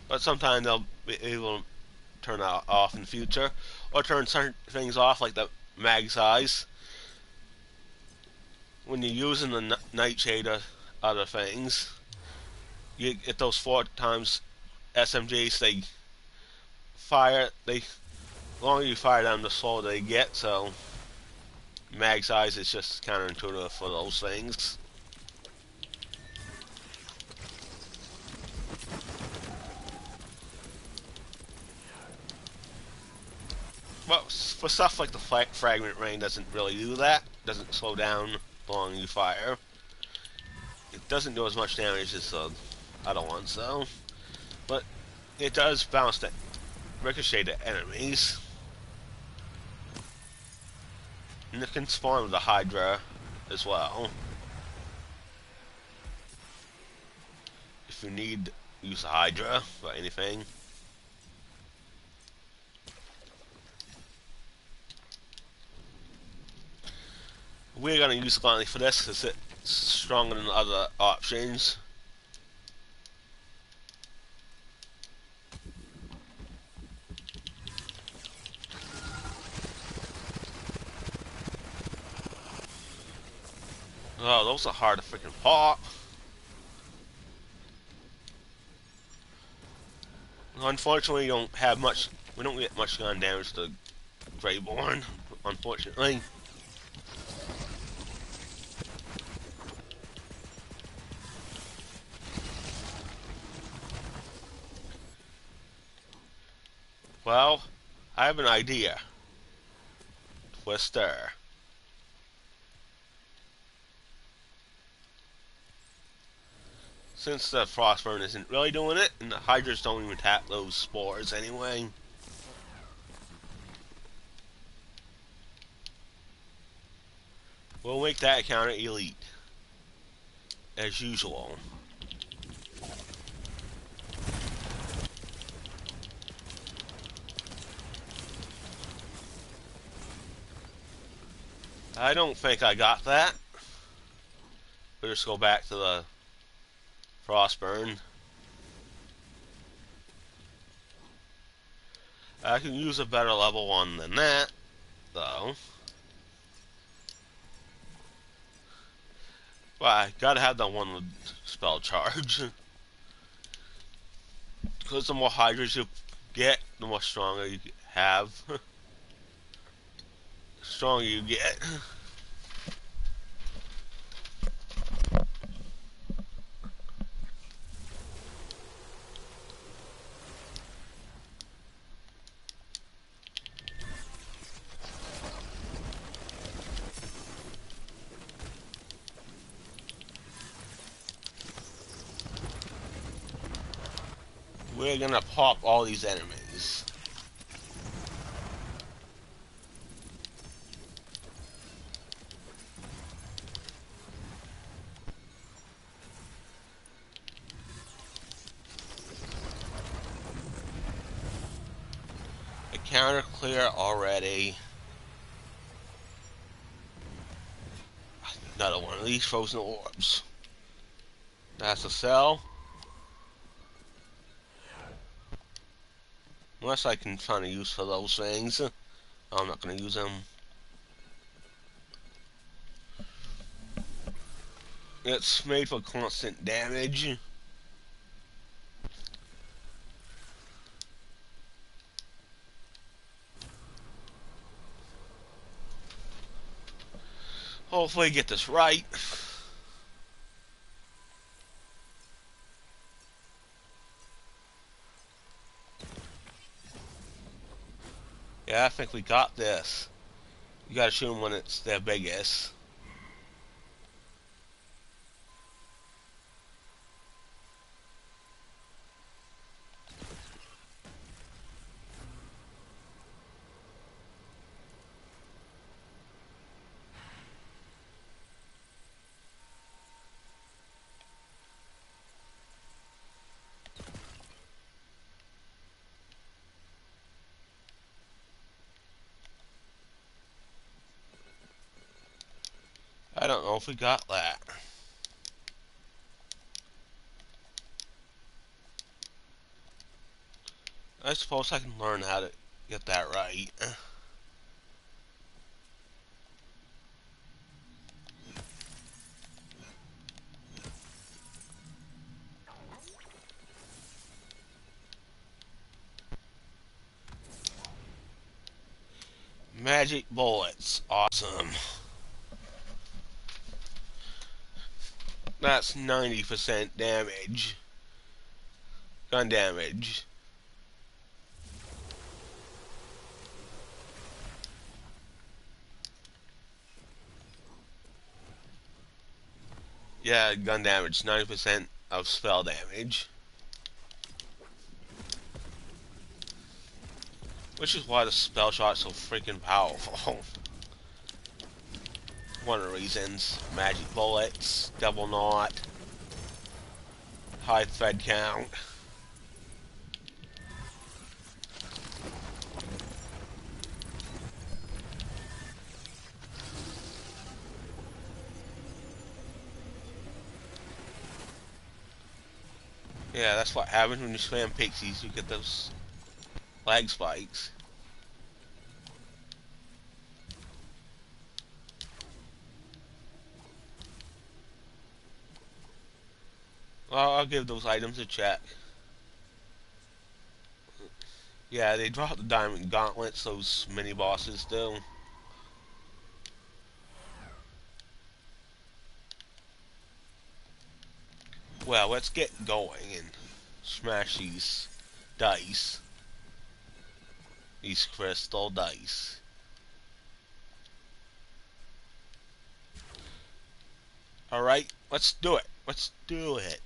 Speaker 1: But sometimes they'll be able to turn it off in the future, or turn certain things off like the mag size. When you're using the nightshade or other things, you get those 4 times SMGs. They fire, they longer you fire them, the slower they get, so mag size is just counterintuitive for those things. But for stuff like the fragment rain doesn't really do that. Doesn't slow down the longer you fire. It doesn't do as much damage as the other ones though. But it does bounce that ricochet to enemies. And it can spawn with the Hydra as well. If you need, use the Hydra for anything. We're going to use Gluttony for this because it's stronger than the other options. Oh, those are hard to freaking pop. Unfortunately, we don't get much gun damage to Greyborn, unfortunately. Well, I have an idea. Twister. Since the Frostburn isn't really doing it, and the Hydras don't even tap those spores anyway. We'll make that counter elite. As usual. I don't think I got that. We'll just go back to the Frostburn. I can use a better level 1 than that, though. Well, I gotta have that one with spell charge. Because the more Hydras you get, the more stronger you have. The stronger you get. We're gonna pop all these enemies. A counter clear already. Another one of these frozen orbs. That's a cell. Unless I can find a use for those things. I'm not going to use them. It's made for constant damage. Hopefully get this right. Yeah, I think we got this. You gotta shoot them when it's their biggest. I don't know if we got that. I suppose I can learn how to get that right. Magic bullets. Awesome. That's 90% damage. Gun damage. Yeah, gun damage. 90% of spell damage. Which is why the spell shot's so freaking powerful. One of the reasons. Magic bullets, double knot, high thread count. Yeah, that's what happens when you spam pixies. You get those lag spikes. Well, I'll give those items a check. Yeah, they drop the diamond gauntlets, those mini bosses do. Well, let's get going and smash these dice. These crystal dice. Alright, let's do it. Let's do it.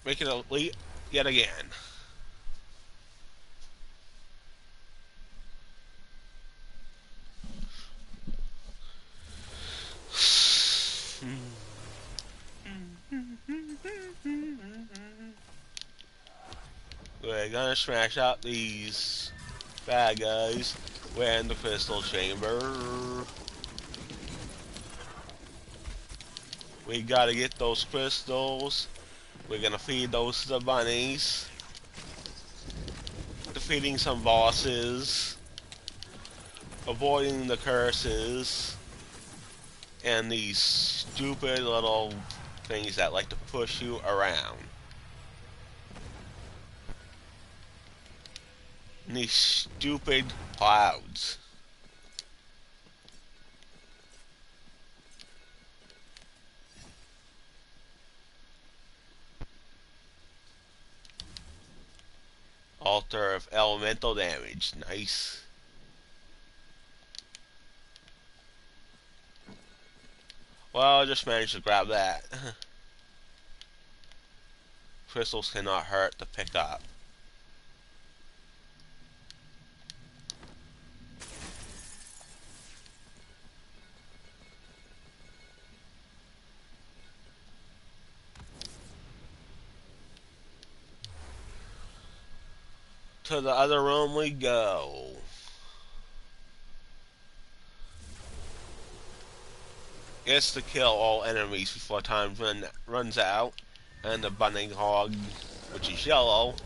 Speaker 1: Make it elite yet again. We're gonna smash out these bad guys. We're in the crystal chamber. We gotta get those crystals. We're gonna feed those to the bunnies. Defeating some bosses. Avoiding the curses. And these stupid little things that like to push you around. And these stupid clouds. Altar of elemental damage. Nice. Well, I just managed to grab that. Crystals cannot hurt to pick up. To the other room we go. It's to kill all enemies before time runs out. And the bunny hog, which is yellow.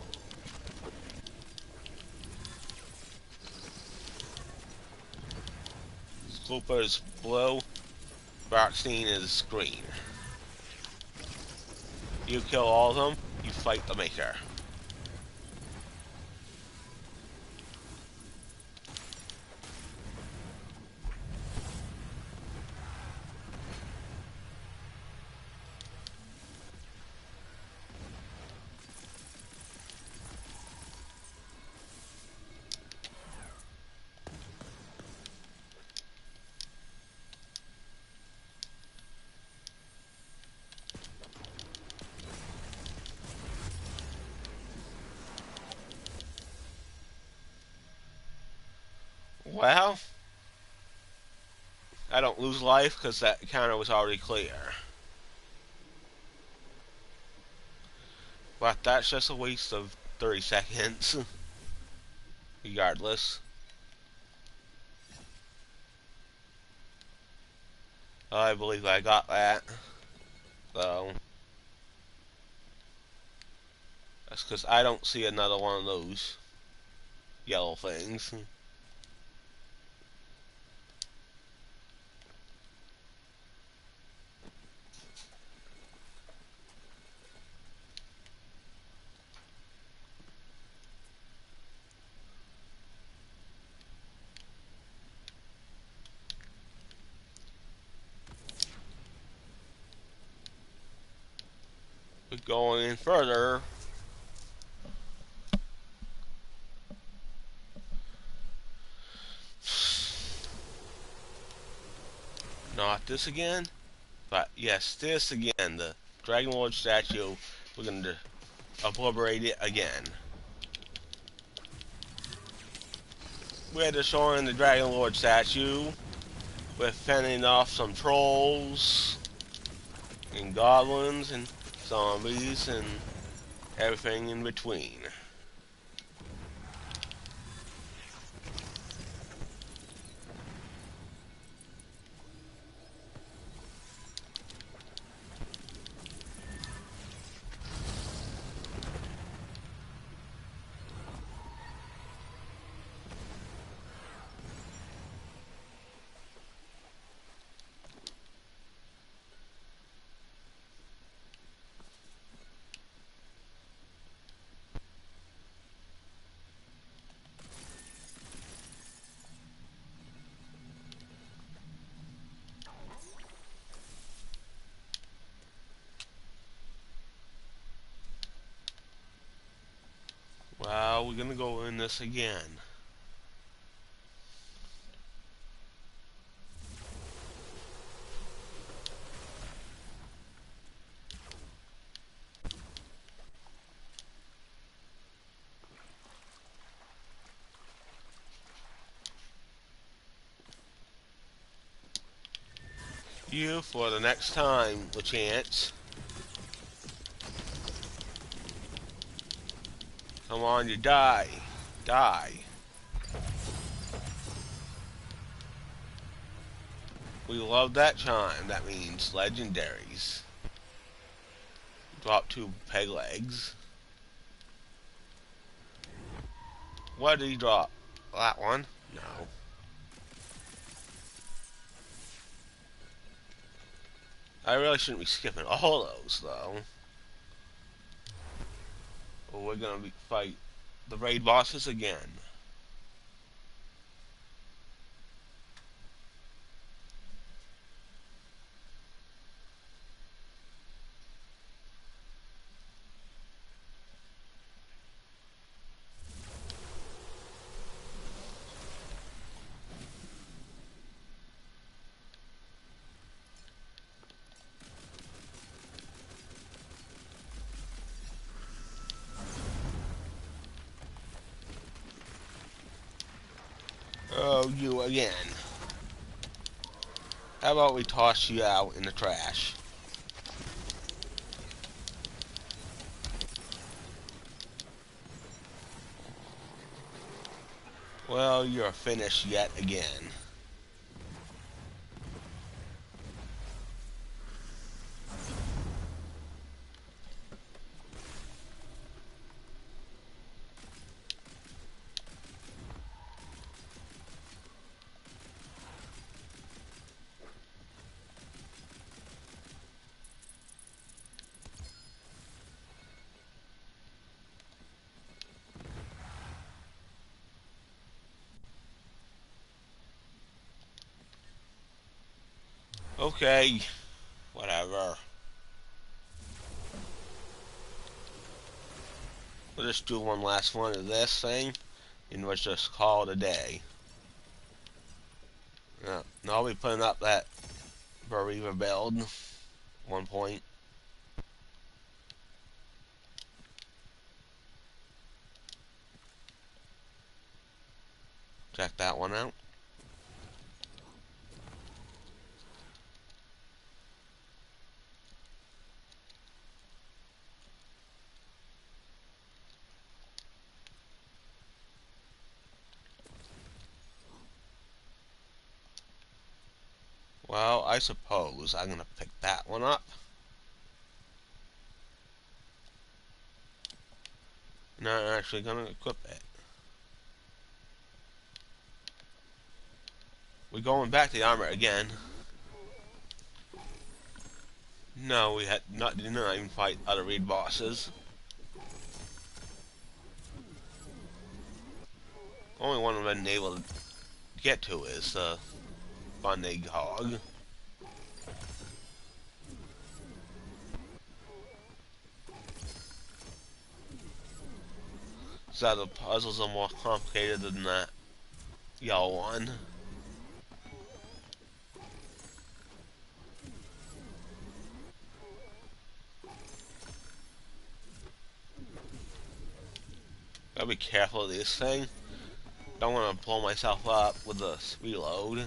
Speaker 1: Scooper is blue. Rockstein is green. You kill all of them, you fight the Maker. Well, I don't lose life because that counter was already clear. But that's just a waste of 30 seconds. Regardless. I believe I got that. So, that's because I don't see another one of those yellow things. going further. Not this again, but yes, this again. The Dragon Lord statue. We're going to obliterate it again. We're destroying the Dragon Lord statue. We're fending off some trolls and goblins and zombies and everything in between. Well, we're gonna go in this again. You for the next time, the chance. Come on, you die. Die. We love that chime. That means legendaries. Drop 2 peg legs. What did he drop? That one? No. I really shouldn't be skipping all those, though. But we're gonna fight the raid bosses again. Oh, you again. How about we toss you out in the trash? Well, you're finished yet again. Okay, whatever. We'll just do one last one of this thing, and we'll just call it a day. Yeah, and I'll be putting up that Barriva build 1 point. Check that one out. Well, I suppose I'm gonna pick that one up. Not actually gonna equip it. We're going back to the armor again. No, we did not even fight other raid bosses. Only one we've been able to get to is the Bundig Hog. So the puzzles are more complicated than that yellow one. Gotta be careful of this thing. Don't want to blow myself up with the reload.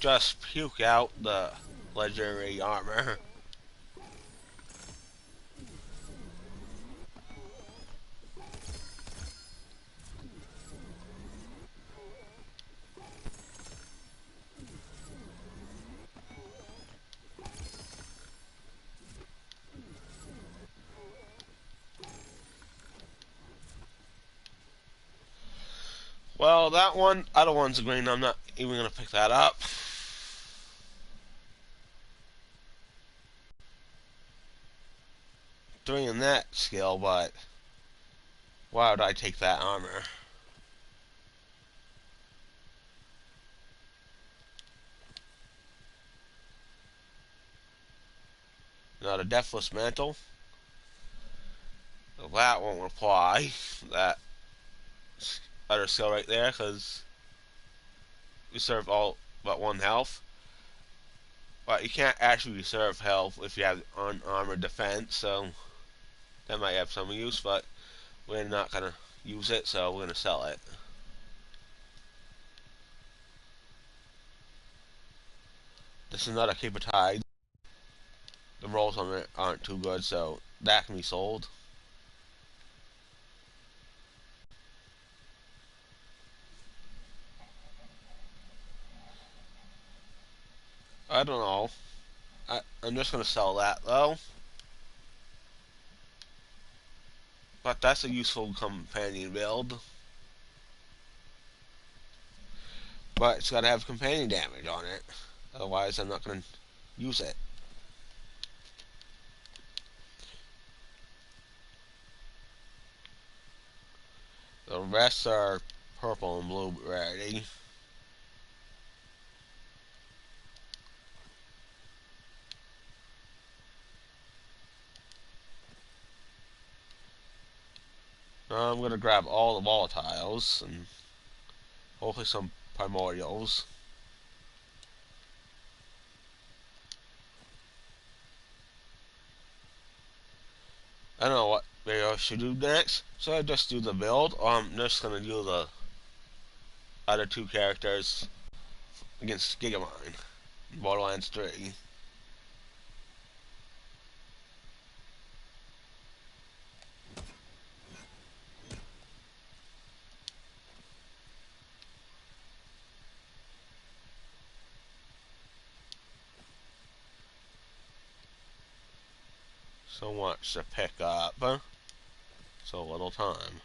Speaker 1: Just puke out the legendary armor. Well, that one, other one's green. I'm not even gonna pick that up. Three in that skill, but why would I take that armor? Not a deathless mantle. So that won't apply. That other skill right there, because we serve all but one health. But you can't actually reserve health if you have unarmored defense, so that might have some use, but we're not gonna use it, so we're gonna sell it. This is not a keeper tide. The rolls on it aren't too good, so that can be sold. I don't know. I'm just gonna sell that though. But that's a useful companion build. But it's gotta have companion damage on it. Otherwise I'm not gonna use it. The rest are purple and blue rarity. I'm gonna grab all the volatiles and hopefully some primordials. I don't know what maybe I should do next. So I just do the build, or I'm just gonna do the other two characters against Gigamine in Borderlands 3. So much to pick up, so little time.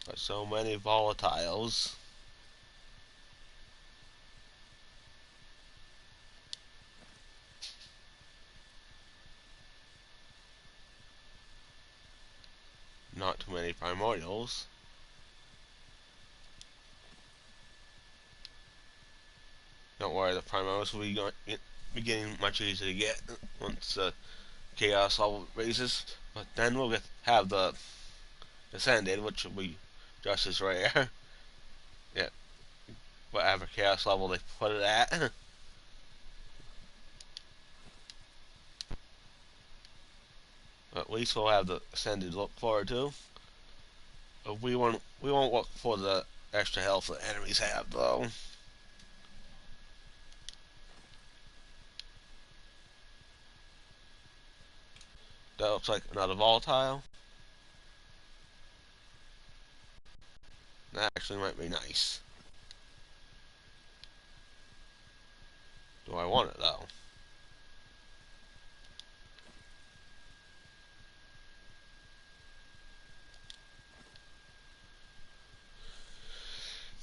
Speaker 1: But so many volatiles. Not too many primordials. Don't worry, the primordials will be getting much easier to get once the chaos level raises. But then we'll have the ascended, which will be just as rare. Yeah, whatever chaos level they put it at. But at least we'll have the ascended to look forward to. We won't look for the extra health that enemies have though. That looks like another volatile. That actually might be nice. Do I want it though?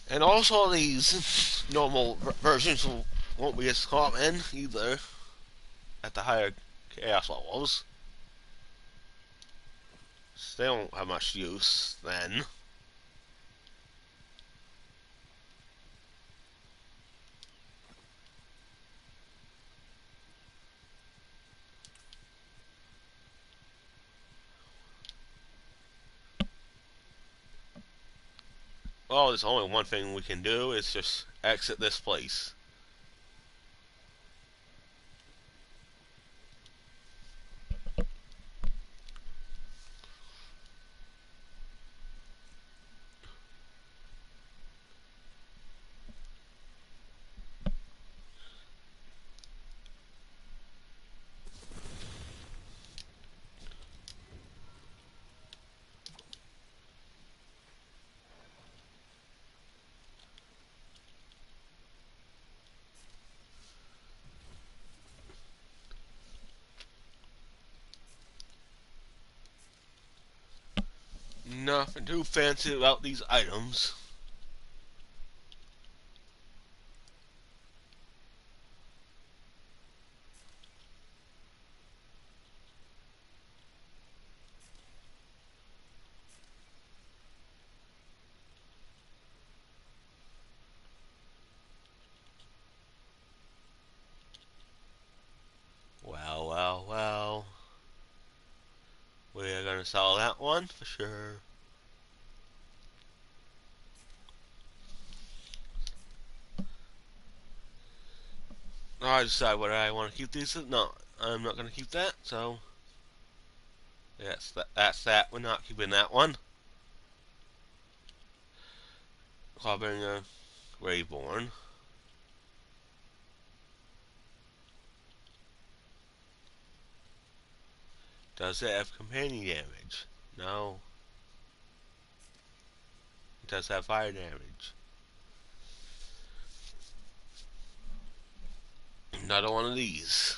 Speaker 1: And also these normal versions won't be as common either at the higher chaos levels. They don't have much use then. Well, there's only one thing we can do, is just exit this place. Nothing too fancy about these items. Well, well, well. We're gonna sell that one for sure. I decide whether I want to keep these or not. I'm not gonna keep that, so yes, that's that. We're not keeping that one. Clobbering a Rayborn. Does it have companion damage? No. It does have fire damage. Another one of these.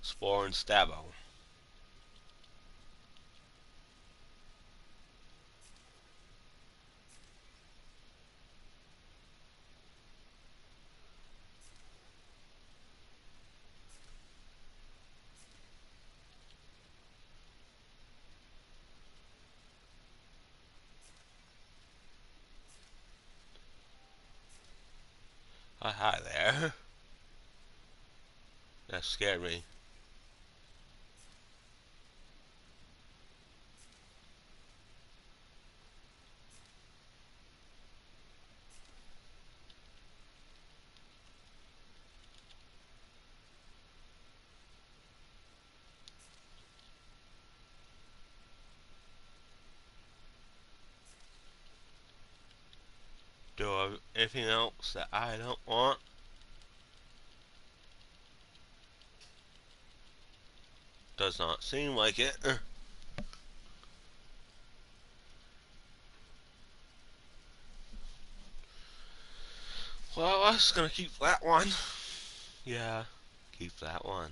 Speaker 1: Spore and Stabbo. Hi there. That scared me. Do I have anything else that I don't want? Does not seem like it. Well, I was gonna keep that one. Yeah, keep that one.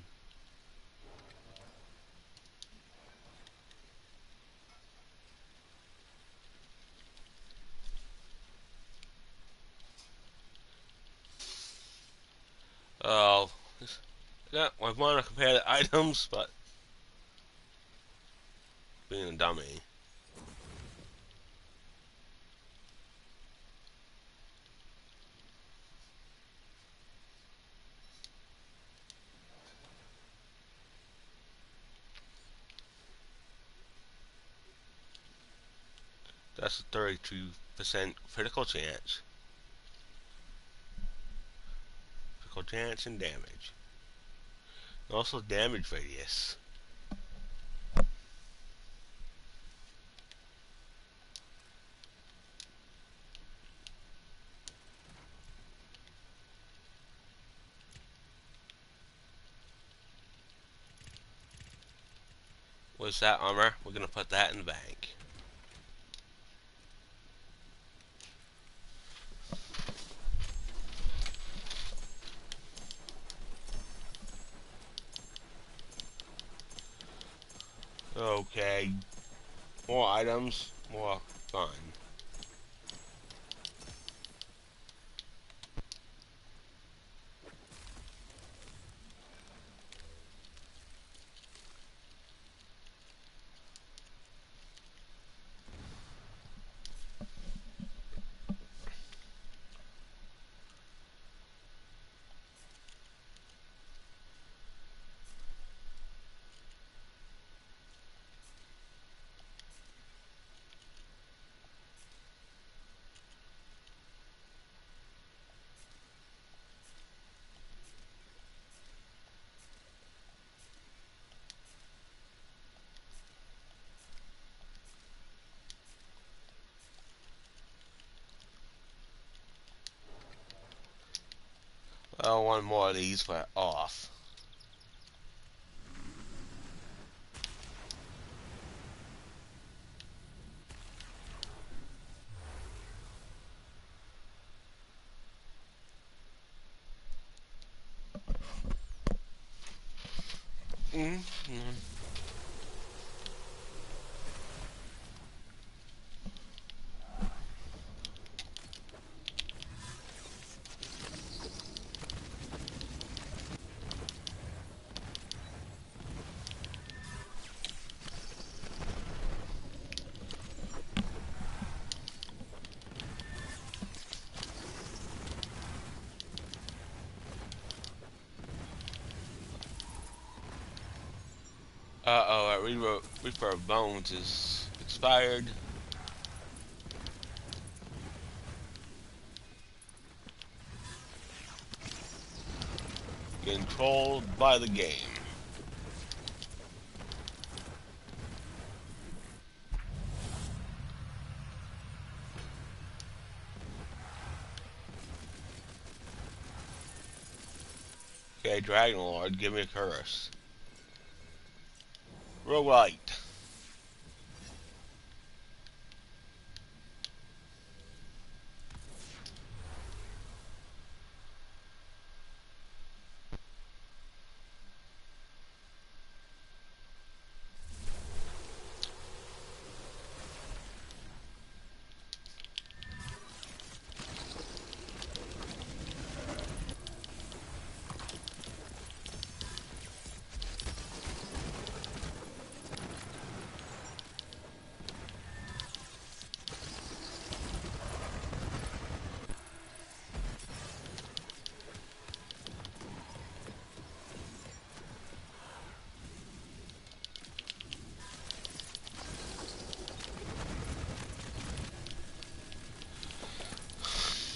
Speaker 1: Oh, yeah, I want to compare the items, but being a dummy. That's a 32% critical chance. Critical chance and damage. And also damage radius. What's that armor? We're gonna put that in the bank. Okay. More items, more fun. Oh, one more of these for off. Uh-oh, our Reaper of Bones is expired. Controlled by the game. Okay, Dragon Lord, give me a curse. Roguelite.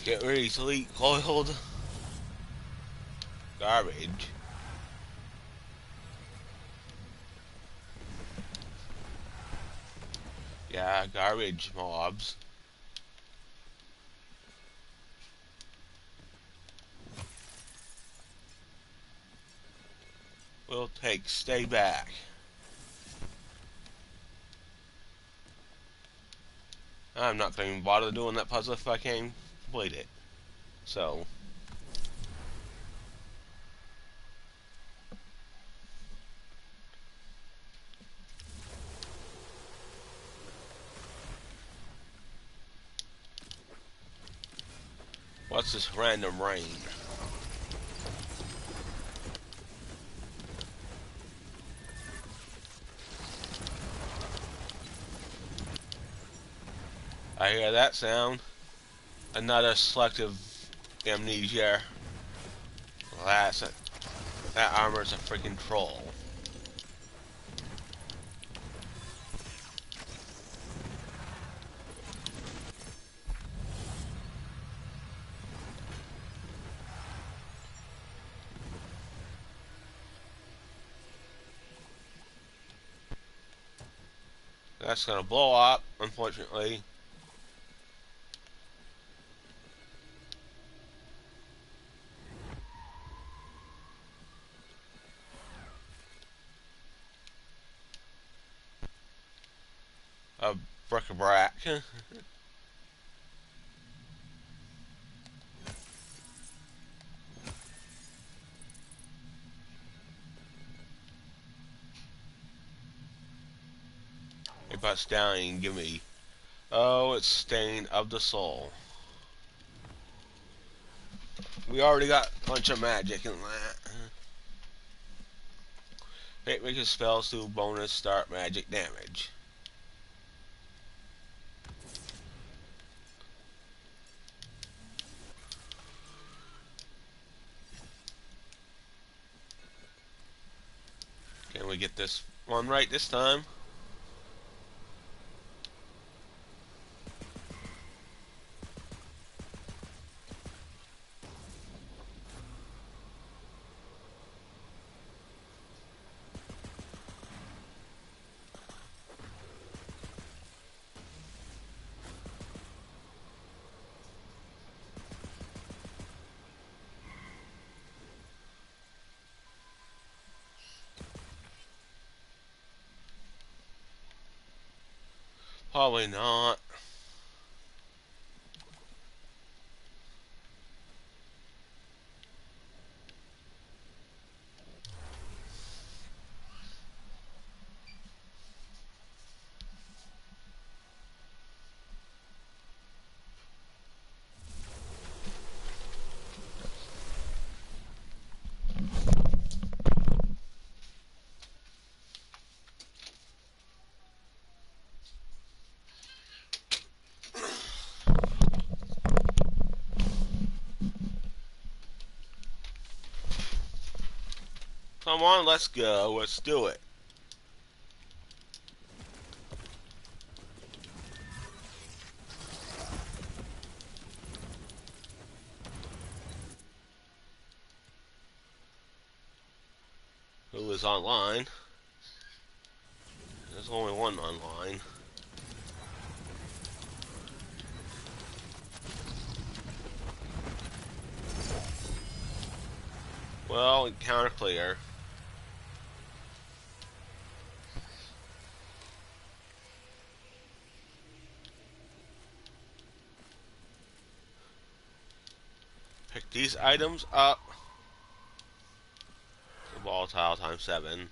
Speaker 1: Get ready to eat coiled garbage. Yeah, garbage mobs. We'll take stay back. I'm not going to bother doing that puzzle if I can't complete it. So, what's this random rain? I hear that sound. Another selective amnesia. That's it. That armor's a freaking troll. That's gonna blow up, unfortunately. A bric-a-brac. It busts down and give me. Oh, it's Stain of the Soul. We already got a bunch of magic in that. Fate makes spells do bonus start magic damage. Can we get this one right this time? Probably not. Come on, let's go. Let's do it. Who is online? There's only one online. Well, encounter clear. Pick these items up. The volatile times 7.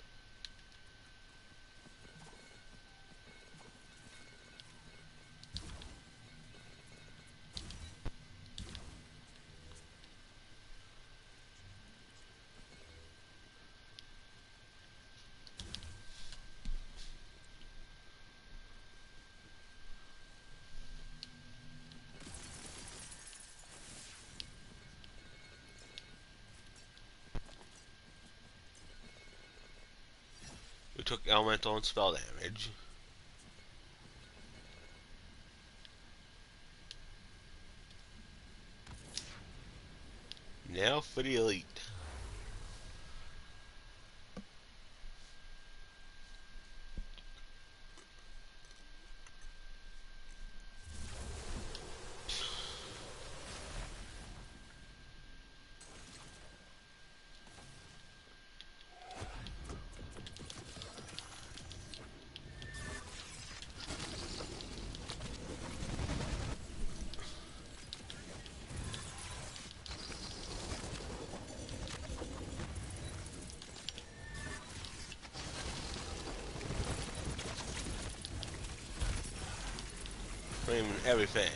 Speaker 1: We took elemental and spell damage. Now for the elite. Claiming everything.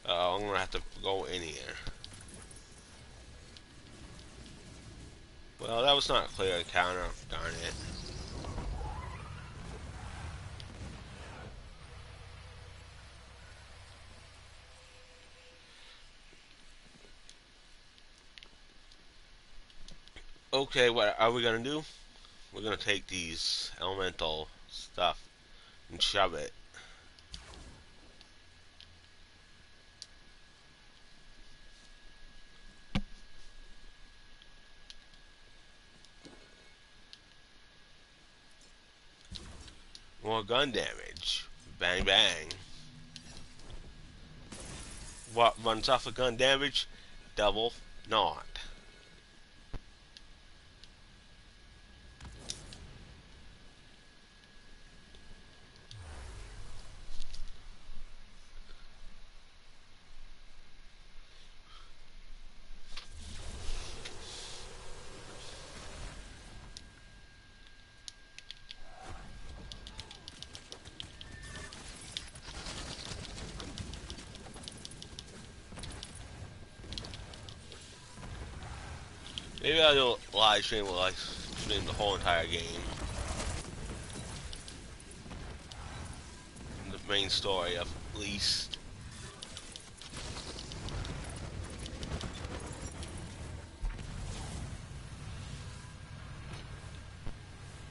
Speaker 1: I'm gonna have to go in here. Well, that was not a clear encounter. Darn it. Okay, what are we gonna do? We're gonna take these elemental stuff and shove it. More gun damage. Bang bang. What runs off of gun damage? Double not. Maybe I'll do a live stream where I stream the whole entire game. The main story, at least.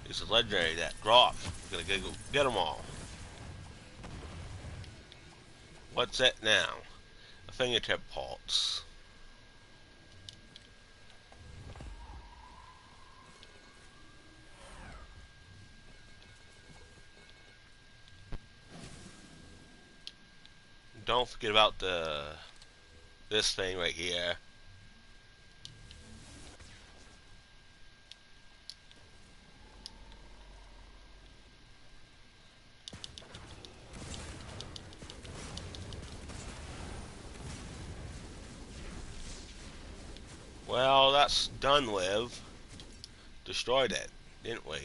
Speaker 1: It's a legendary that dropped. Gotta go get them all. What's that now? A fingertip pulse. Don't forget about this thing right here. that's done with, destroyed it, didn't we?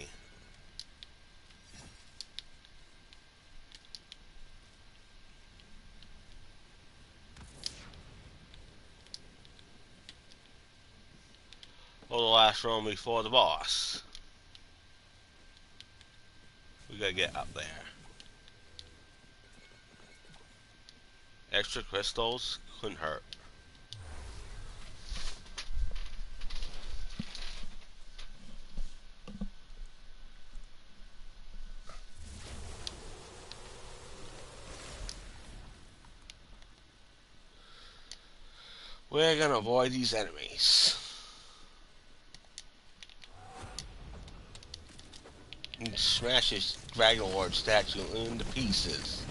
Speaker 1: Or the last room before the boss. We gotta get up there. Extra crystals couldn't hurt. We're gonna avoid these enemies. And smash this Dragon Lord statue into pieces.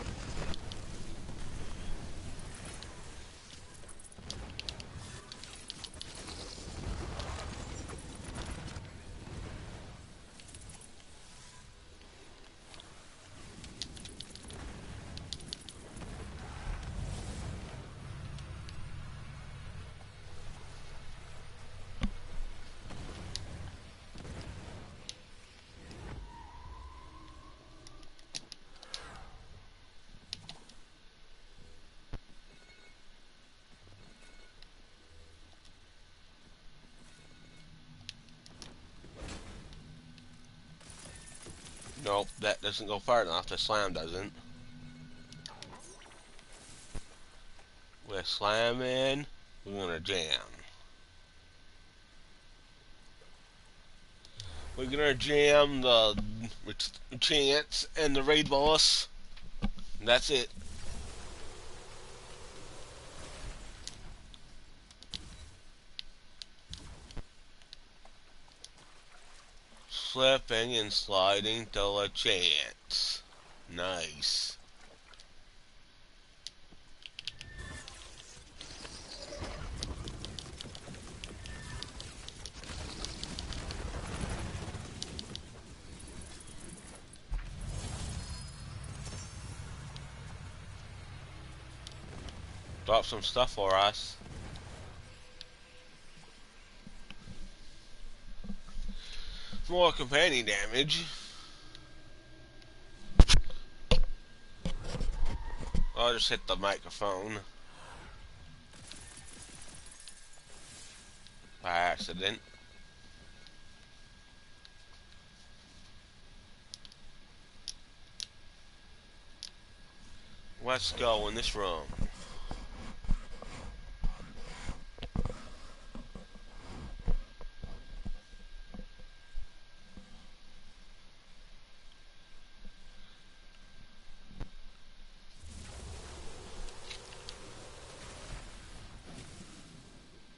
Speaker 1: Nope, that doesn't go far enough. The slam doesn't. We're slamming. We're gonna jam. We're gonna jam the chance and the raid boss. And that's it. Slipping and sliding till a chance. Nice. Drop some stuff for us. More companion damage. I'll just hit the microphone by accident. Let's go in this room.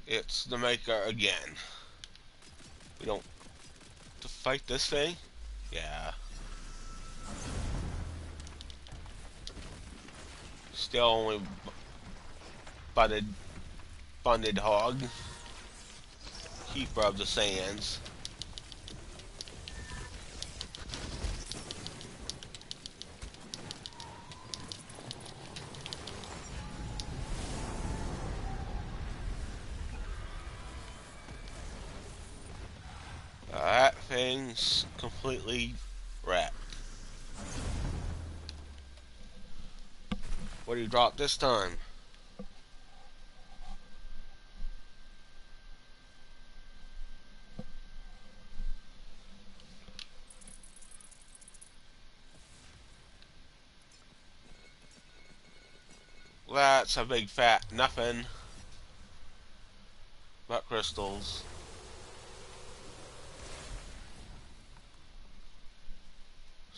Speaker 1: It's the maker again. We don't to fight this thing? Yeah. Still only bunded hog. Keeper of the sands. That thing's completely wrapped. What do you drop this time? That's a big fat nothing but crystals.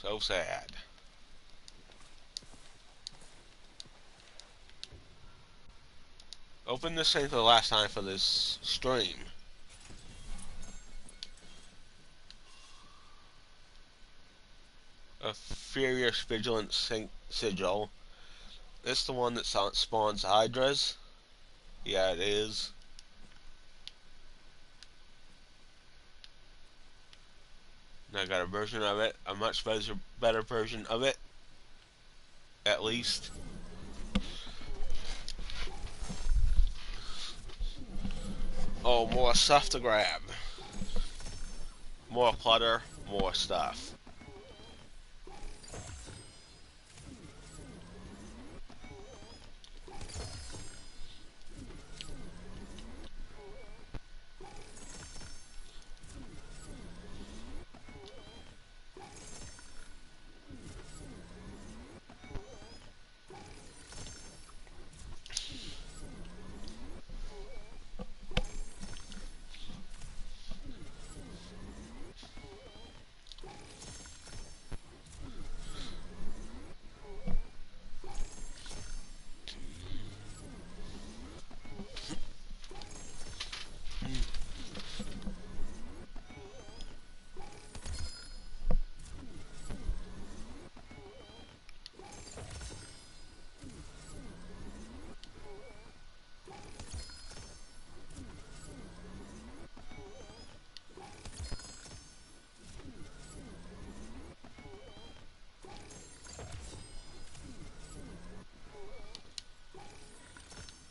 Speaker 1: So sad. Open this thing for the last time for this stream. A Furious Vigilant Sigil. It's the one that spawns Hydras. Yeah, it is. And I got a version of it, a much better version of it, at least. Oh, more stuff to grab. More clutter, more stuff.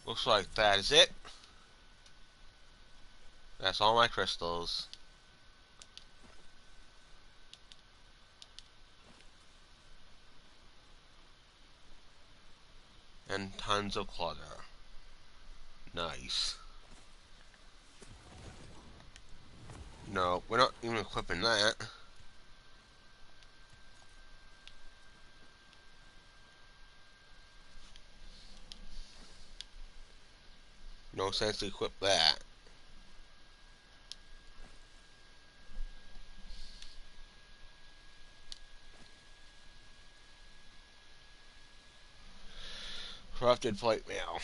Speaker 1: Looks like that is it. That's all my crystals. And tons of clutter. Nice. No, we're not even equipping that. No sense to equip that. Corrupted plate mail.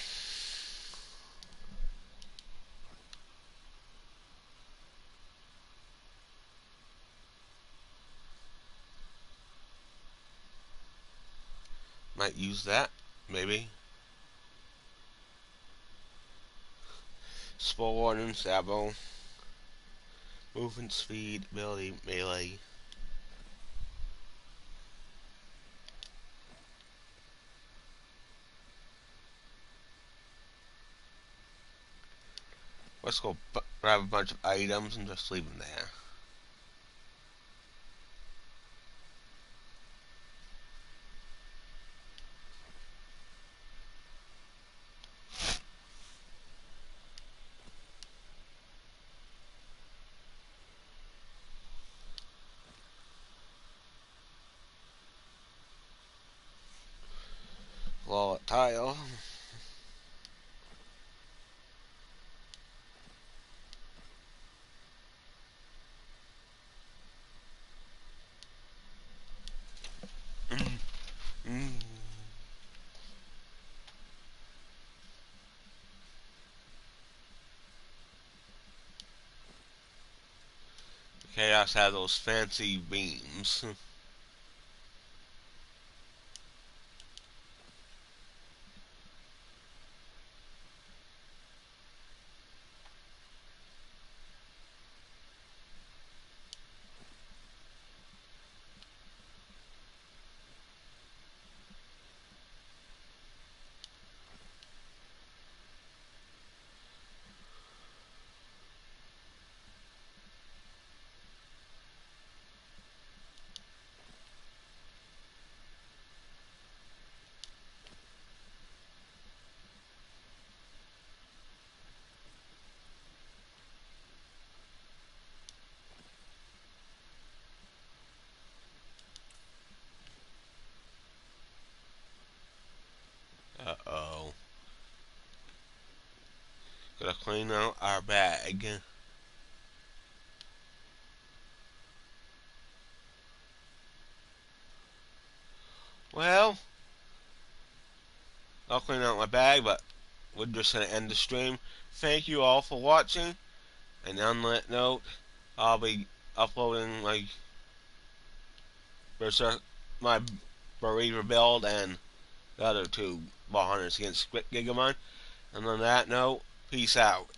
Speaker 1: Might use that, maybe. Spore and Sabo. Movement speed, ability, melee. Let's go grab a bunch of items and just leave them there. Volatile. Chaos has those fancy beams. Uh-oh. Gotta clean out our bag. Well, I'll clean out my bag, but we're just gonna end the stream. Thank you all for watching, and on that note, I'll be uploading Berserk, my Believer build and the other two ball hunters against Gigamon. And on that note, peace out.